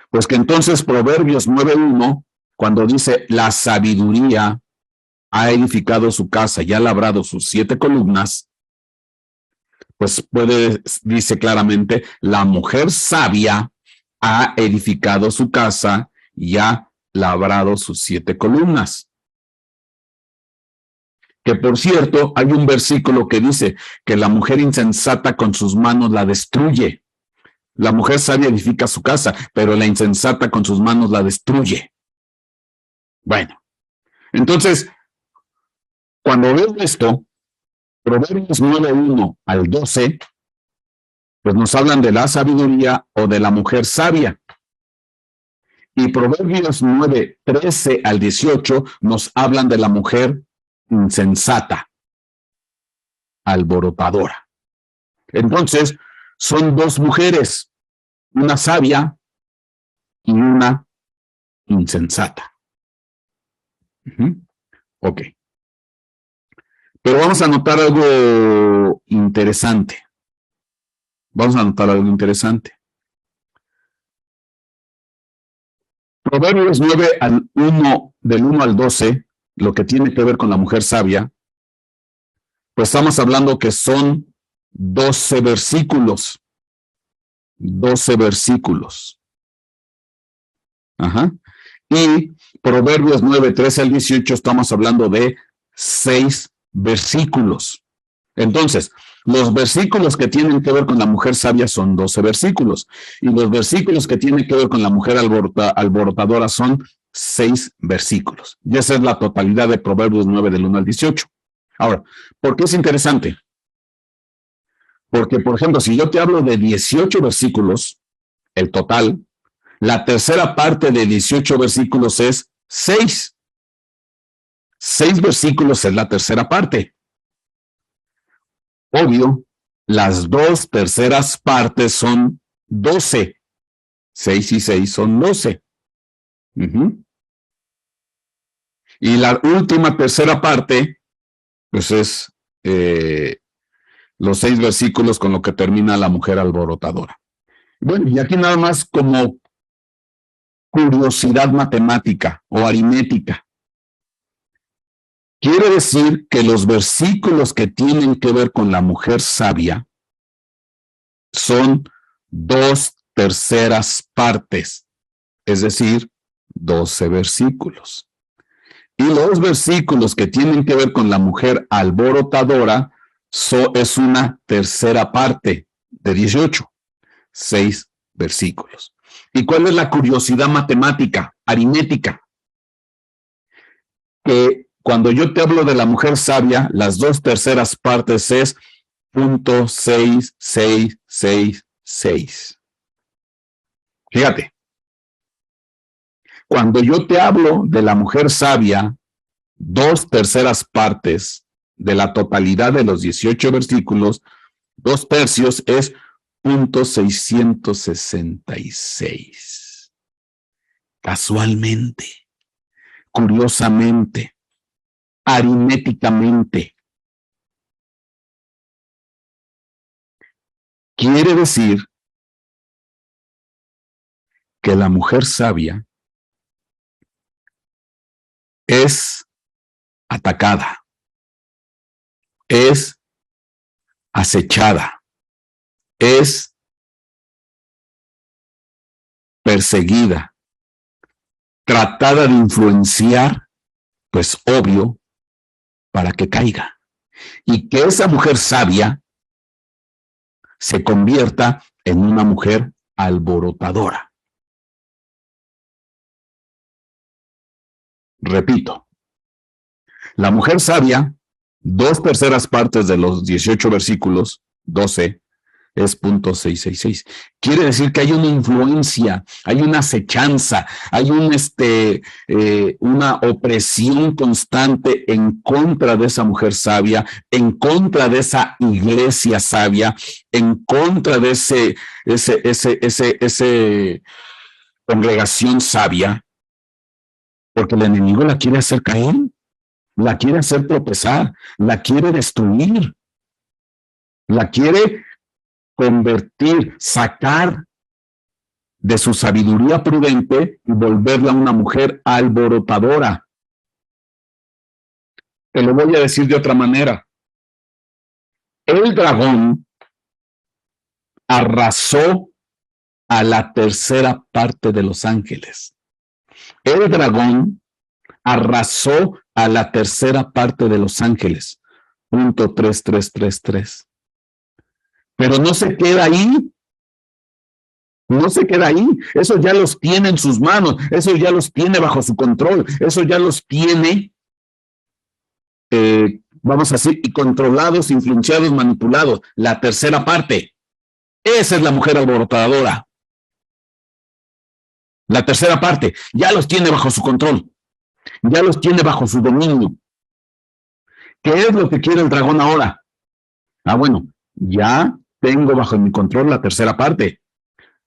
[SPEAKER 1] Pues que entonces Proverbios 9:1, cuando dice la sabiduría ha edificado su casa y ha labrado sus 7 columnas, pues dice claramente, la mujer sabia ha edificado su casa y ha labrado sus 7 columnas. Que por cierto, hay un versículo que dice que la mujer insensata con sus manos la destruye. La mujer sabia edifica su casa, pero la insensata con sus manos la destruye. Bueno, entonces, cuando veo esto, Proverbios 9:1 al 12, pues nos hablan de la sabiduría o de la mujer sabia. Y Proverbios 9:13 al 18 nos hablan de la mujer insensata, alborotadora. Entonces, son dos mujeres, una sabia y una insensata. Ok. Pero vamos a notar algo interesante. Proverbios 9 al 1, del 1 al 12, lo que tiene que ver con la mujer sabia, pues estamos hablando que son 12 versículos. 12 versículos. Ajá. Y Proverbios 9, 13 al 18, estamos hablando de 6 versículos. Entonces, los versículos que tienen que ver con la mujer sabia son 12 versículos. Y los versículos que tienen que ver con la mujer alborotadora son 6 versículos. Y esa es la totalidad de Proverbios 9 del 1 al 18. Ahora, ¿por qué es interesante? Porque, por ejemplo, si yo te hablo de 18 versículos, el total, la tercera parte de 18 versículos es 6. 6 versículos es la tercera parte. Obvio, las 2 terceras partes son 12. 6 y 6 son 12. Y la última tercera parte, pues es los 6 versículos con lo que termina la mujer alborotadora. Bueno, y aquí nada más como curiosidad matemática o aritmética. Quiere decir que los versículos que tienen que ver con la mujer sabia son 2 terceras partes, es decir, 12 versículos. Y los versículos que tienen que ver con la mujer alborotadora es una tercera parte de 18, 6 versículos. ¿Y cuál es la curiosidad matemática, aritmética? Que cuando yo te hablo de la mujer sabia, las 2 terceras partes es .66666. Fíjate, cuando yo te hablo de la mujer sabia, 2 terceras partes de la totalidad de los 18 versículos, 2 tercios es .666. Casualmente, curiosamente, aritméticamente. Quiere decir que la mujer sabia es atacada, es acechada, es perseguida, tratada de influenciar, pues obvio, para que caiga. Y que esa mujer sabia se convierta en una mujer alborotadora. Repito, la mujer sabia, 2/3 de los 18 versículos, 12, es .666. Quiere decir que hay una influencia, hay una acechanza, hay una opresión constante en contra de esa mujer sabia, en contra de esa iglesia sabia, en contra de ese congregación sabia, porque el enemigo la quiere hacer caer, la quiere hacer tropezar, la quiere destruir, la quiere convertir, sacar de su sabiduría prudente y volverla una mujer alborotadora. Te lo voy a decir de otra manera. El dragón arrasó a la 1/3 de los ángeles. El dragón arrasó a la 1/3 de los ángeles. .3333. Pero no se queda ahí. No se queda ahí. Eso ya los tiene en sus manos. Eso ya los tiene bajo su control. Eso ya los tiene, vamos a decir, controlados, influenciados, manipulados. La 1/3 parte. Esa es la mujer alborotadora. La 1/3 parte. Ya los tiene bajo su control. Ya los tiene bajo su dominio. ¿Qué es lo que quiere el dragón ahora? Bueno, ya tengo bajo mi control la 1/3 parte.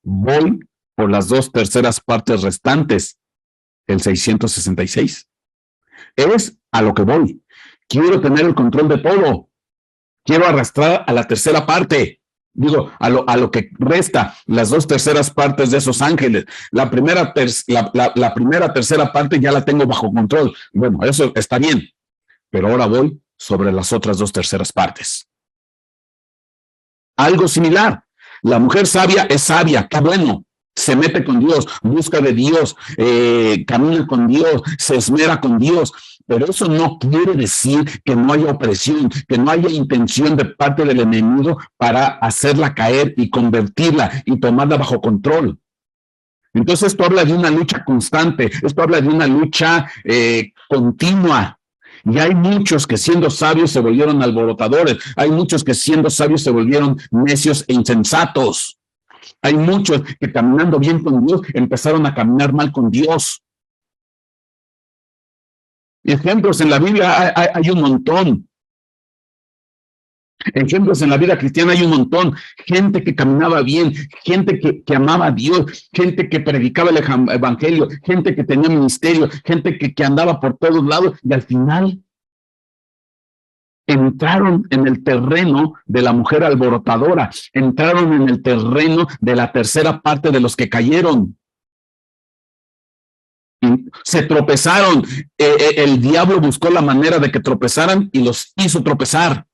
[SPEAKER 1] Voy por las 2/3 partes restantes, el 666. Es a lo que voy. Quiero tener el control de todo. Quiero arrastrar a la 1/3 parte. Digo, a lo que resta, las 2/3 partes de esos ángeles. La primera 1/3 parte ya la tengo bajo control. Bueno, eso está bien. Pero ahora voy sobre las otras 2/3 partes. Algo similar. La mujer sabia es sabia, qué bueno. Se mete con Dios, busca de Dios, camina con Dios, se esmera con Dios. Pero eso no quiere decir que no haya opresión, que no haya intención de parte del enemigo para hacerla caer y convertirla y tomarla bajo control. Entonces esto habla de una lucha constante, esto habla de una lucha continua. Y hay muchos que siendo sabios se volvieron alborotadores. Hay muchos que siendo sabios se volvieron necios e insensatos. Hay muchos que caminando bien con Dios empezaron a caminar mal con Dios. Ejemplos en la Biblia hay un montón. Ejemplos en la vida cristiana hay un montón. Gente que caminaba bien, gente que amaba a Dios, gente que predicaba el evangelio, gente que tenía ministerio, gente que andaba por todos lados y al final entraron en el terreno de la mujer alborotadora, entraron en el terreno de la 1/3 parte de los que cayeron. Se tropezaron, el diablo buscó la manera de que tropezaran y los hizo tropezar.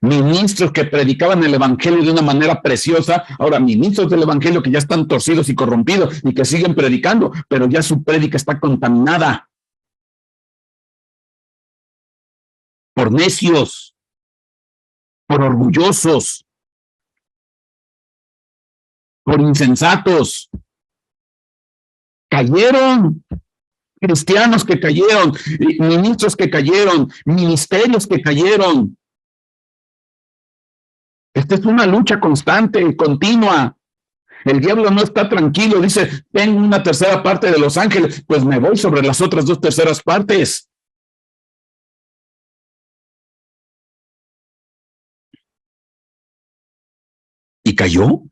[SPEAKER 1] Ministros que predicaban el evangelio de una manera preciosa, ahora ministros del evangelio que ya están torcidos y corrompidos y que siguen predicando, pero ya su prédica está contaminada por necios, por orgullosos, por insensatos. Cayeron. Cristianos que cayeron, ministros que cayeron, ministerios que cayeron. Esta es una lucha constante, continua. El diablo no está tranquilo, dice, tengo una 1/3 parte de los ángeles, pues me voy sobre las otras 2/3 partes. ¿Y cayó?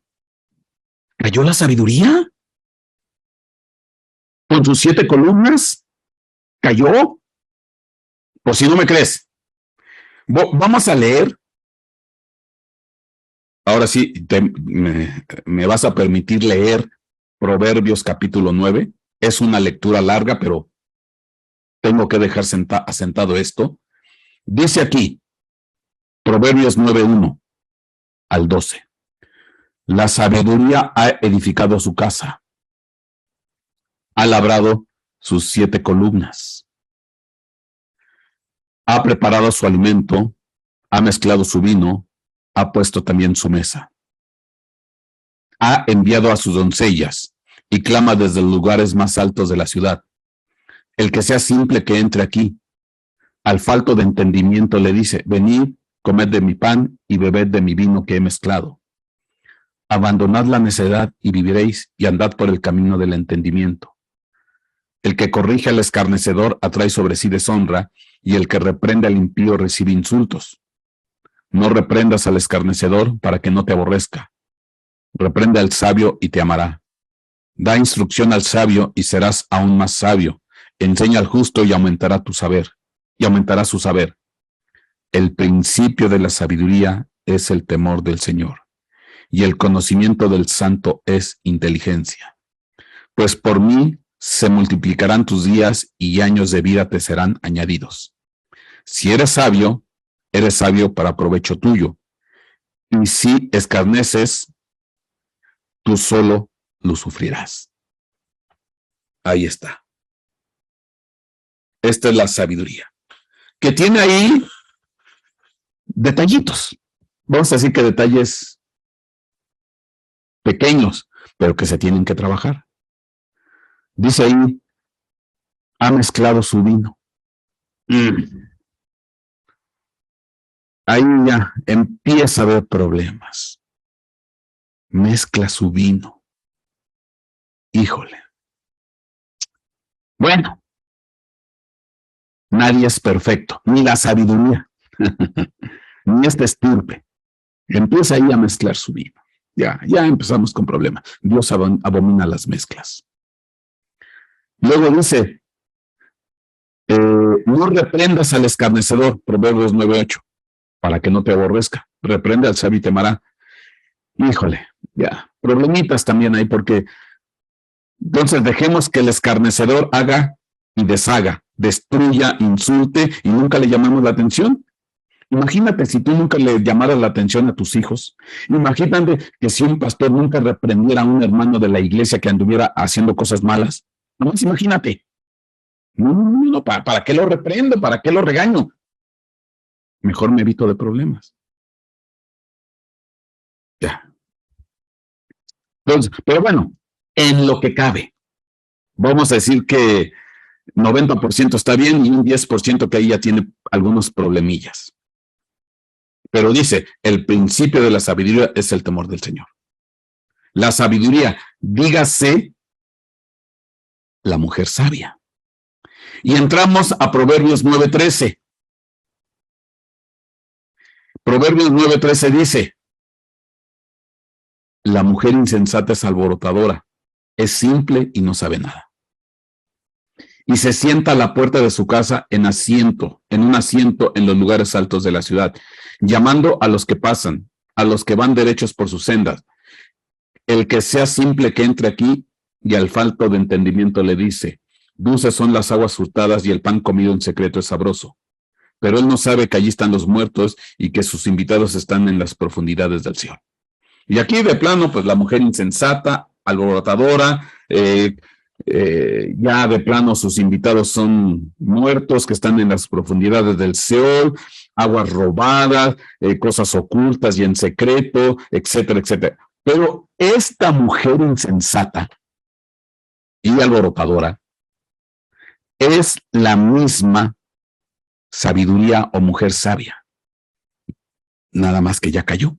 [SPEAKER 1] ¿Cayó la sabiduría? Con sus 7 columnas, ¿cayó? Por si no me crees. Vamos a leer. Ahora sí, me vas a permitir leer Proverbios capítulo 9. Es una lectura larga, pero tengo que dejar asentado esto. Dice aquí, Proverbios 9:1 al 12. La sabiduría ha edificado su casa, ha labrado sus 7 columnas, ha preparado su alimento, ha mezclado su vino, ha puesto también su mesa. Ha enviado a sus doncellas y clama desde los lugares más altos de la ciudad. El que sea simple que entre aquí. Al falto de entendimiento le dice, venid, comed de mi pan y bebed de mi vino que he mezclado. Abandonad la necedad y viviréis, y andad por el camino del entendimiento. El que corrige al escarnecedor atrae sobre sí deshonra, y el que reprende al impío recibe insultos. No reprendas al escarnecedor para que no te aborrezca. Reprende al sabio y te amará. Da instrucción al sabio y serás aún más sabio. Enseña al justo y aumentará tu saber, y aumentará su saber. El principio de la sabiduría es el temor del Señor, y el conocimiento del santo es inteligencia. Pues por mí se multiplicarán tus días y años de vida te serán añadidos. Si eres sabio para provecho tuyo. Y si escarneces, tú solo lo sufrirás. Ahí está. Esta es la sabiduría, que tiene ahí detallitos. Vamos a decir que detalles pequeños, pero que se tienen que trabajar. Dice ahí, ha mezclado su vino. Ahí ya empieza a haber problemas. Mezcla su vino. Híjole. Bueno, nadie es perfecto, ni la sabiduría, ni este estirpe. Empieza ahí a mezclar su vino. Ya empezamos con problemas. Dios abomina las mezclas. Luego dice, no reprendas al escarnecedor, Proverbios 9:8, para que no te aborrezca. Reprende al sabio y te amará. Híjole, ya, problemitas también hay, porque entonces dejemos que el escarnecedor haga y deshaga, destruya, insulte, y nunca le llamamos la atención. Imagínate si tú nunca le llamaras la atención a tus hijos. Imagínate que si un pastor nunca reprendiera a un hermano de la iglesia que anduviera haciendo cosas malas. Nomás imagínate. No, ¿para qué lo reprendo? ¿Para qué lo regaño? Mejor me evito de problemas. Ya. Entonces, pero bueno, en lo que cabe, vamos a decir que 90% está bien y un 10% que ahí ya tiene algunos problemillas. Pero dice, el principio de la sabiduría es el temor del Señor. La sabiduría, dígase, la mujer sabia. Y entramos a Proverbios 9:13. Proverbios 9:13 dice, la mujer insensata es alborotadora, es simple y no sabe nada. Y se sienta a la puerta de su casa en un asiento en los lugares altos de la ciudad, llamando a los que pasan, a los que van derechos por sus sendas. El que sea simple que entre aquí, y al falto de entendimiento le dice, dulces son las aguas hurtadas y el pan comido en secreto es sabroso. Pero él no sabe que allí están los muertos y que sus invitados están en las profundidades del cielo. Y aquí de plano, pues la mujer insensata, alborotadora, ya de plano sus invitados son muertos que están en las profundidades del Seol, aguas robadas, cosas ocultas y en secreto, etcétera, etcétera. Pero esta mujer insensata y alborotadora es la misma sabiduría o mujer sabia, nada más que ya cayó.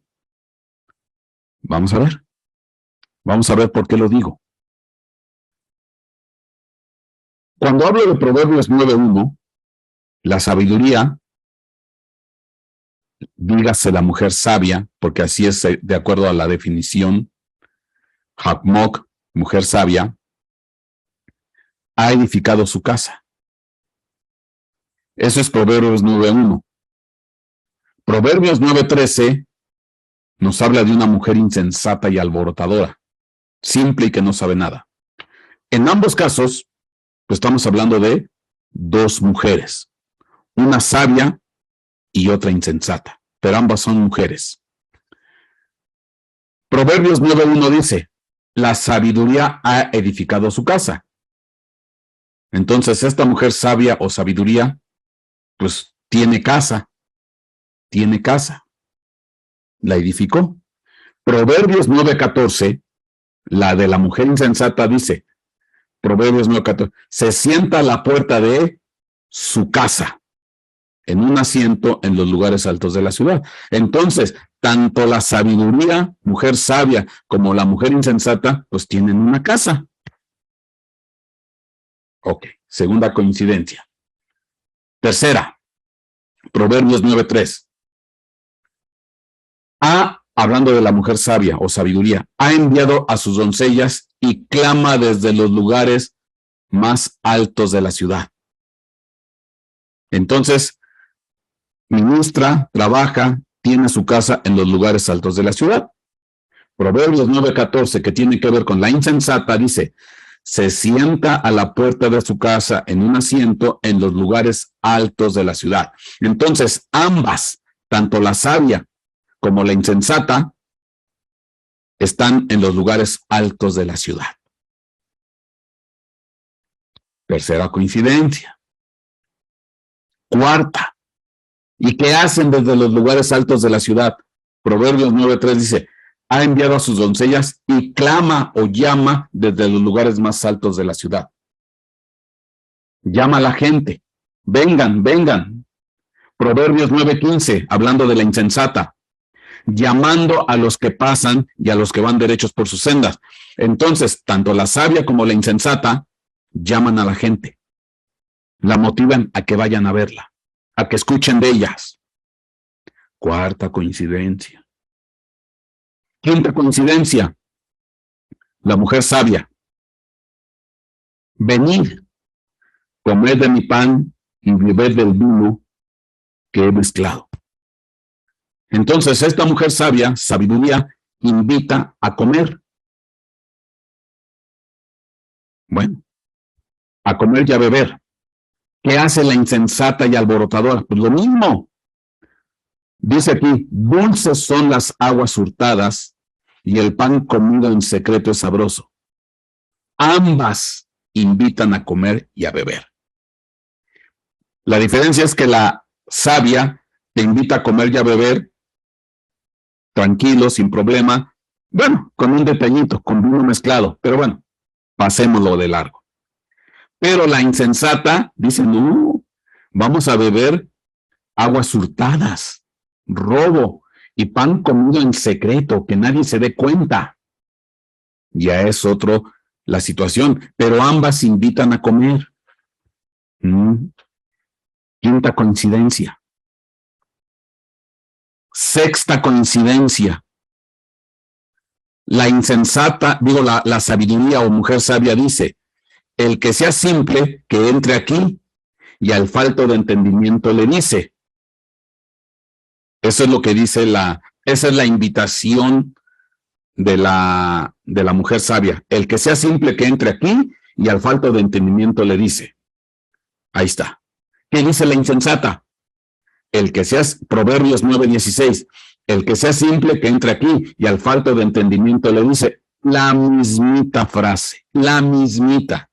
[SPEAKER 1] Vamos a ver por qué lo digo. Cuando hablo de Proverbios 9:1, la sabiduría, dígase la mujer sabia, porque así es de acuerdo a la definición, Hakmok, mujer sabia, ha edificado su casa. Eso es Proverbios 9:1. Proverbios 9:13 nos habla de una mujer insensata y alborotadora, simple y que no sabe nada. En ambos casos, pues estamos hablando de dos mujeres, una sabia y otra insensata, pero ambas son mujeres. Proverbios 9:1 dice, la sabiduría ha edificado su casa. Entonces, esta mujer sabia o sabiduría, pues tiene casa, la edificó. Proverbios 9:14, la de la mujer insensata dice, Proverbios 9:14. Se sienta a la puerta de su casa, en un asiento en los lugares altos de la ciudad. Entonces, tanto la sabiduría, mujer sabia, como la mujer insensata, pues tienen una casa. Ok, segunda coincidencia. Tercera, Proverbios 9:3. Hablando de la mujer sabia o sabiduría, ha enviado a sus doncellas y clama desde los lugares más altos de la ciudad. Entonces, ministra, trabaja, tiene su casa en los lugares altos de la ciudad. Proverbios 9:14, que tiene que ver con la insensata, dice, se sienta a la puerta de su casa en un asiento en los lugares altos de la ciudad. Entonces, ambas, tanto la sabia como la insensata, están en los lugares altos de la ciudad. Tercera coincidencia. Cuarta. ¿Y qué hacen desde los lugares altos de la ciudad? Proverbios 9:3 dice, ha enviado a sus doncellas y clama o llama desde los lugares más altos de la ciudad. Llama a la gente. Vengan, vengan. Proverbios 9:15, hablando de la insensata, llamando a los que pasan y a los que van derechos por sus sendas. Entonces, tanto la sabia como la insensata llaman a la gente. La motivan a que vayan a verla, a que escuchen de ellas. Cuarta coincidencia. Quinta coincidencia. La mujer sabia. Venid, comed de mi pan y bebed del vino que he mezclado. Entonces, esta mujer sabia, sabiduría, invita a comer. Bueno, a comer y a beber. ¿Qué hace la insensata y alborotadora? Pues lo mismo. Dice aquí, dulces son las aguas hurtadas y el pan comido en secreto es sabroso. Ambas invitan a comer y a beber. La diferencia es que la sabia te invita a comer y a beber tranquilo, sin problema, bueno, con un detallito, con vino mezclado, pero bueno, pasémoslo de largo. Pero la insensata dice, no, vamos a beber aguas hurtadas, robo y pan comido en secreto, que nadie se dé cuenta. Ya es otro la situación, pero ambas invitan a comer. Quinta coincidencia. Sexta coincidencia. La insensata, la sabiduría o mujer sabia dice, el que sea simple, que entre aquí, y al falto de entendimiento le dice. Eso es lo que dice esa es la invitación de la mujer sabia. El que sea simple, que entre aquí, y al falto de entendimiento le dice. Ahí está. ¿Qué dice la insensata? El que sea, Proverbios 9:16, el que sea simple, que entre aquí, y al falto de entendimiento le dice. La mismita frase, la mismita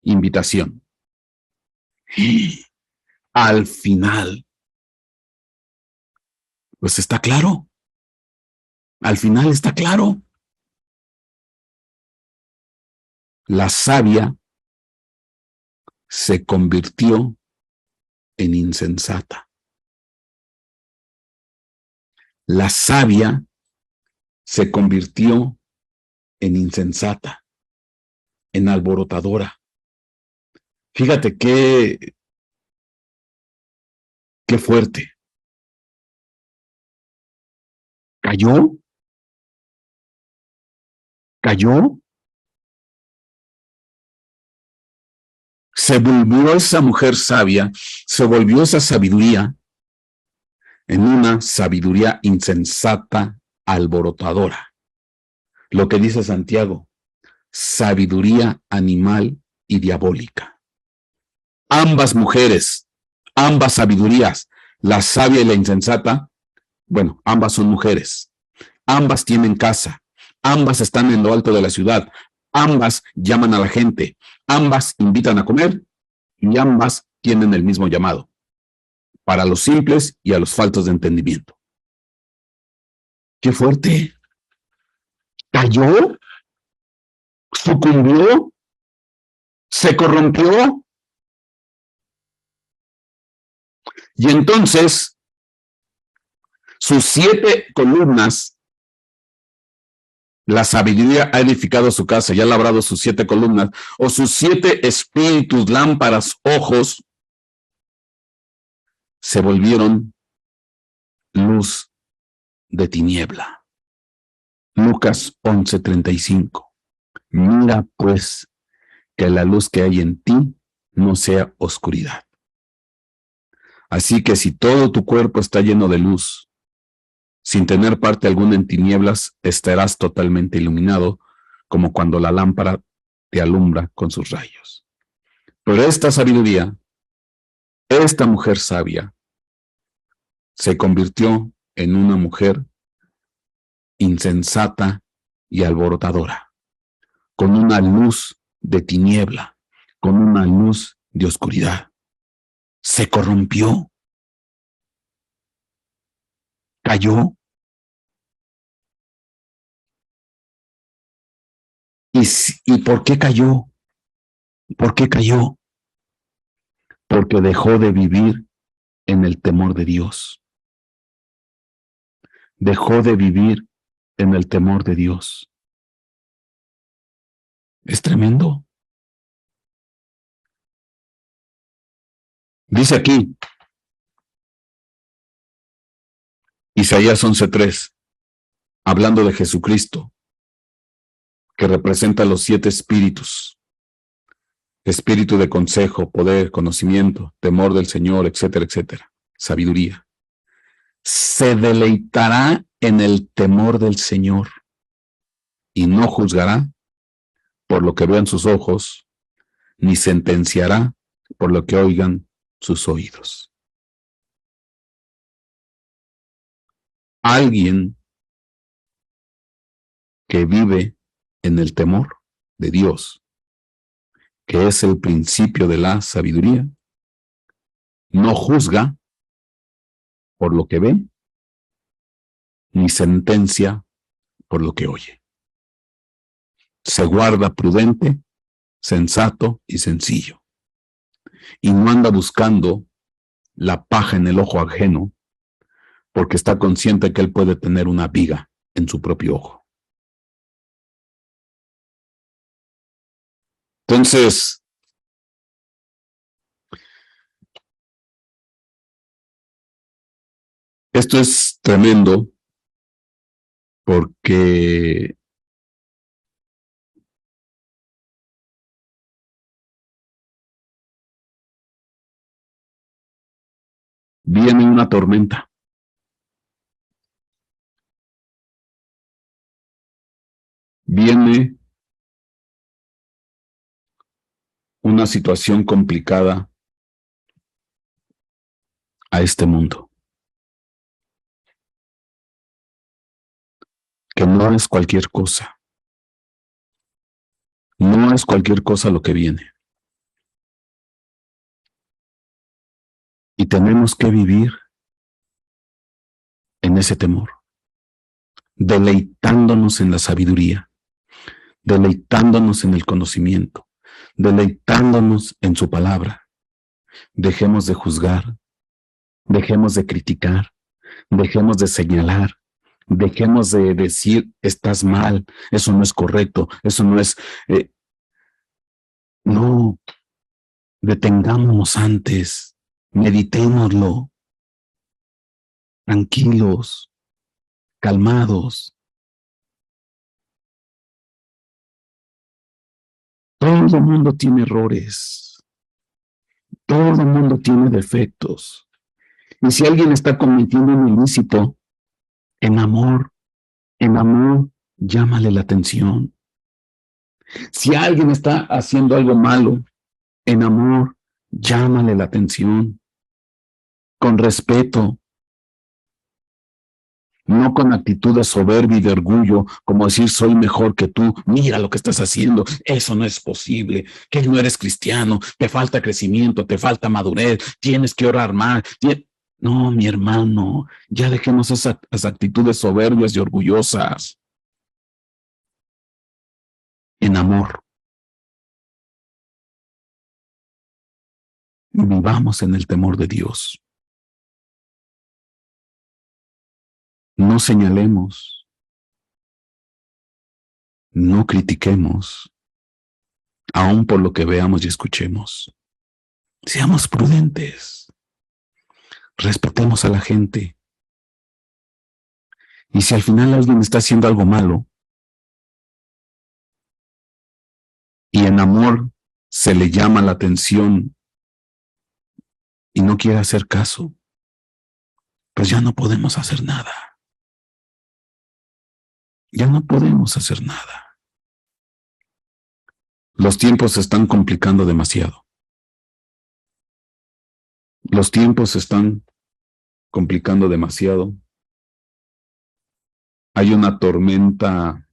[SPEAKER 1] invitación. Al final, pues está claro. Al final está claro. La sabia se convirtió en insensata. La sabia se convirtió en insensata, en alborotadora. Fíjate qué fuerte. ¿Cayó? ¿Cayó? Se volvió esa mujer sabia, se volvió esa sabiduría en una sabiduría insensata, alborotadora. Lo que dice Santiago, sabiduría animal y diabólica. Ambas mujeres, ambas sabidurías, la sabia y la insensata, bueno, ambas son mujeres, ambas tienen casa, ambas están en lo alto de la ciudad, ambas llaman a la gente, ambas invitan a comer y ambas tienen el mismo llamado, para los simples y a los faltos de entendimiento. ¡Qué fuerte! ¿Cayó? ¿Sucumbió? se corrompió y entonces sus 7 columnas, la sabiduría ha edificado su casa y ha labrado sus 7 columnas, o sus 7 espíritus, lámparas, ojos, se volvieron luz de tiniebla. Lucas 11:35. Mira pues que la luz que hay en ti no sea oscuridad. Así que si todo tu cuerpo está lleno de luz, sin tener parte alguna en tinieblas, estarás totalmente iluminado, como cuando la lámpara te alumbra con sus rayos. Pero esta sabiduría, esta mujer sabia, se convirtió en una mujer insensata y alborotadora, con una luz de tiniebla, con una luz de oscuridad. Se corrompió, cayó. ¿Y por qué cayó? ¿Por qué cayó? Porque dejó de vivir en el temor de Dios. Dejó de vivir en el temor de Dios. Es tremendo. Dice aquí, Isaías 11:3, hablando de Jesucristo, que representa los 7 espíritus: espíritu de consejo, poder, conocimiento, temor del Señor, etcétera, etcétera, sabiduría. Se deleitará en el temor del Señor y no juzgará por lo que vean sus ojos, ni sentenciará por lo que oigan sus oídos. Alguien que vive en el temor de Dios, que es el principio de la sabiduría, no juzga por lo que ve, ni sentencia por lo que oye. Se guarda prudente, sensato y sencillo, y no anda buscando la paja en el ojo ajeno, porque está consciente que él puede tener una viga en su propio ojo. Entonces, esto es tremendo porque viene una tormenta. Viene una situación complicada a este mundo, que no es cualquier cosa. No es cualquier cosa lo que viene. Y tenemos que vivir en ese temor, deleitándonos en la sabiduría, deleitándonos en el conocimiento, deleitándonos en su palabra. Dejemos de juzgar, dejemos de criticar, dejemos de señalar, dejemos de decir, estás mal, eso no es correcto, eso no es... no, detengámonos antes, meditémoslo, tranquilos, calmados. Todo el mundo tiene errores, todo el mundo tiene defectos. Y si alguien está cometiendo un ilícito, en amor, llámale la atención. Si alguien está haciendo algo malo, en amor, llámale la atención. Con respeto, no con actitud de soberbia y de orgullo, como decir soy mejor que tú, mira lo que estás haciendo, eso no es posible, que no eres cristiano, te falta crecimiento, te falta madurez, tienes que orar más. No, mi hermano, ya dejemos esas actitudes soberbias y orgullosas. En amor. Vivamos en el temor de Dios. No señalemos, no critiquemos, aun por lo que veamos y escuchemos. Seamos prudentes, respetemos a la gente. Y si al final alguien está haciendo algo malo y en amor se le llama la atención y no quiere hacer caso, pues ya no podemos hacer nada. Ya no podemos hacer nada. Los tiempos se están complicando demasiado. Los tiempos se están complicando demasiado. Hay una tormenta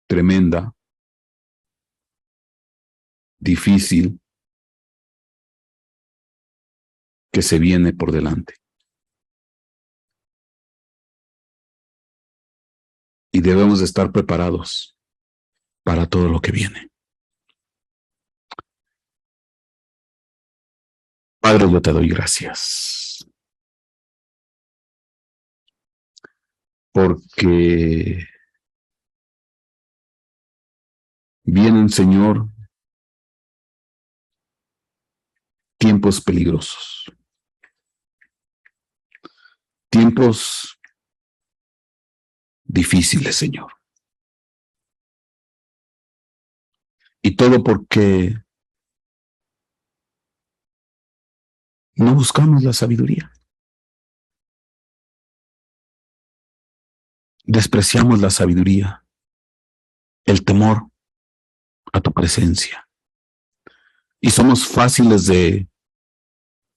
[SPEAKER 1] tremenda, difícil, que se viene por delante. Y debemos de estar preparados para todo lo que viene. Padre, yo te doy gracias. Porque vienen, Señor, tiempos peligrosos. Tiempos difíciles, Señor. Y todo porque no buscamos la sabiduría. Despreciamos la sabiduría, el temor a tu presencia. Y somos fáciles de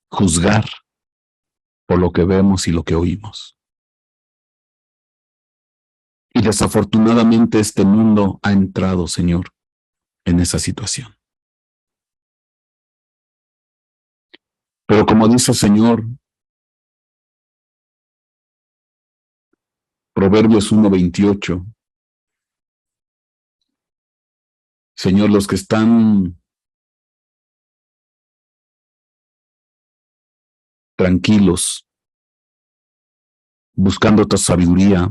[SPEAKER 1] juzgar por lo que vemos y lo que oímos. Y desafortunadamente este mundo ha entrado, Señor, en esa situación. Pero como dice el Señor, Proverbios 1:28, Señor, los que están tranquilos, buscando tu sabiduría,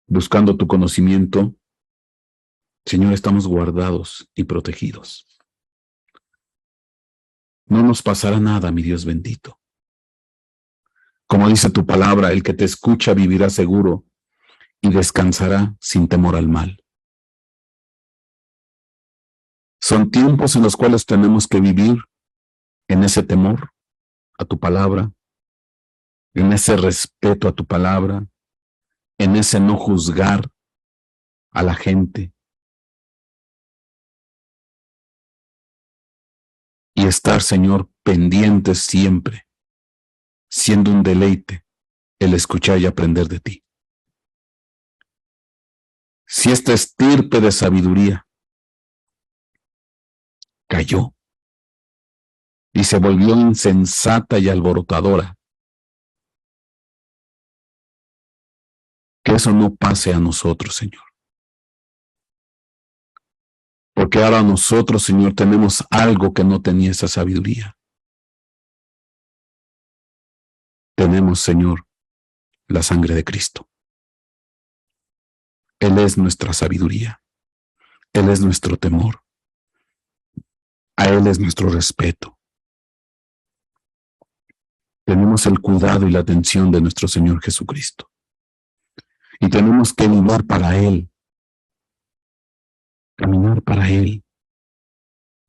[SPEAKER 1] buscando tu conocimiento, Señor, estamos guardados y protegidos. No nos pasará nada, mi Dios bendito. Como dice tu palabra, el que te escucha vivirá seguro y descansará sin temor al mal. Son tiempos en los cuales tenemos que vivir en ese temor a tu palabra, en ese respeto a tu palabra, en ese no juzgar a la gente y estar, Señor, pendientes siempre, siendo un deleite el escuchar y aprender de ti. Si esta estirpe de sabiduría cayó y se volvió insensata y alborotadora, que eso no pase a nosotros, Señor. Porque ahora nosotros, Señor, tenemos algo que no tenía esa sabiduría. Tenemos, Señor, la sangre de Cristo. Él es nuestra sabiduría. Él es nuestro temor. A Él es nuestro respeto. Tenemos el cuidado y la atención de nuestro Señor Jesucristo. Y tenemos que vivir para Él. Caminar para Él.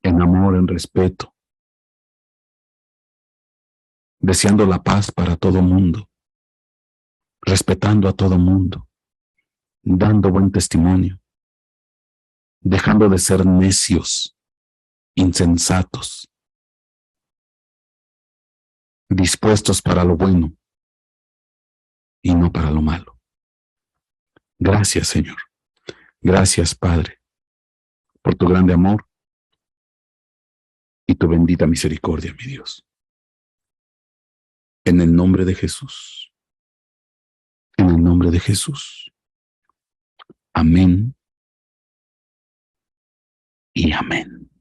[SPEAKER 1] En amor, en respeto. Deseando la paz para todo mundo. Respetando a todo mundo. Dando buen testimonio. Dejando de ser necios, insensatos, dispuestos para lo bueno y no para lo malo. Gracias, Señor. Gracias, Padre, por tu grande amor y tu bendita misericordia, mi Dios. En el nombre de Jesús. En el nombre de Jesús. Amén y amén.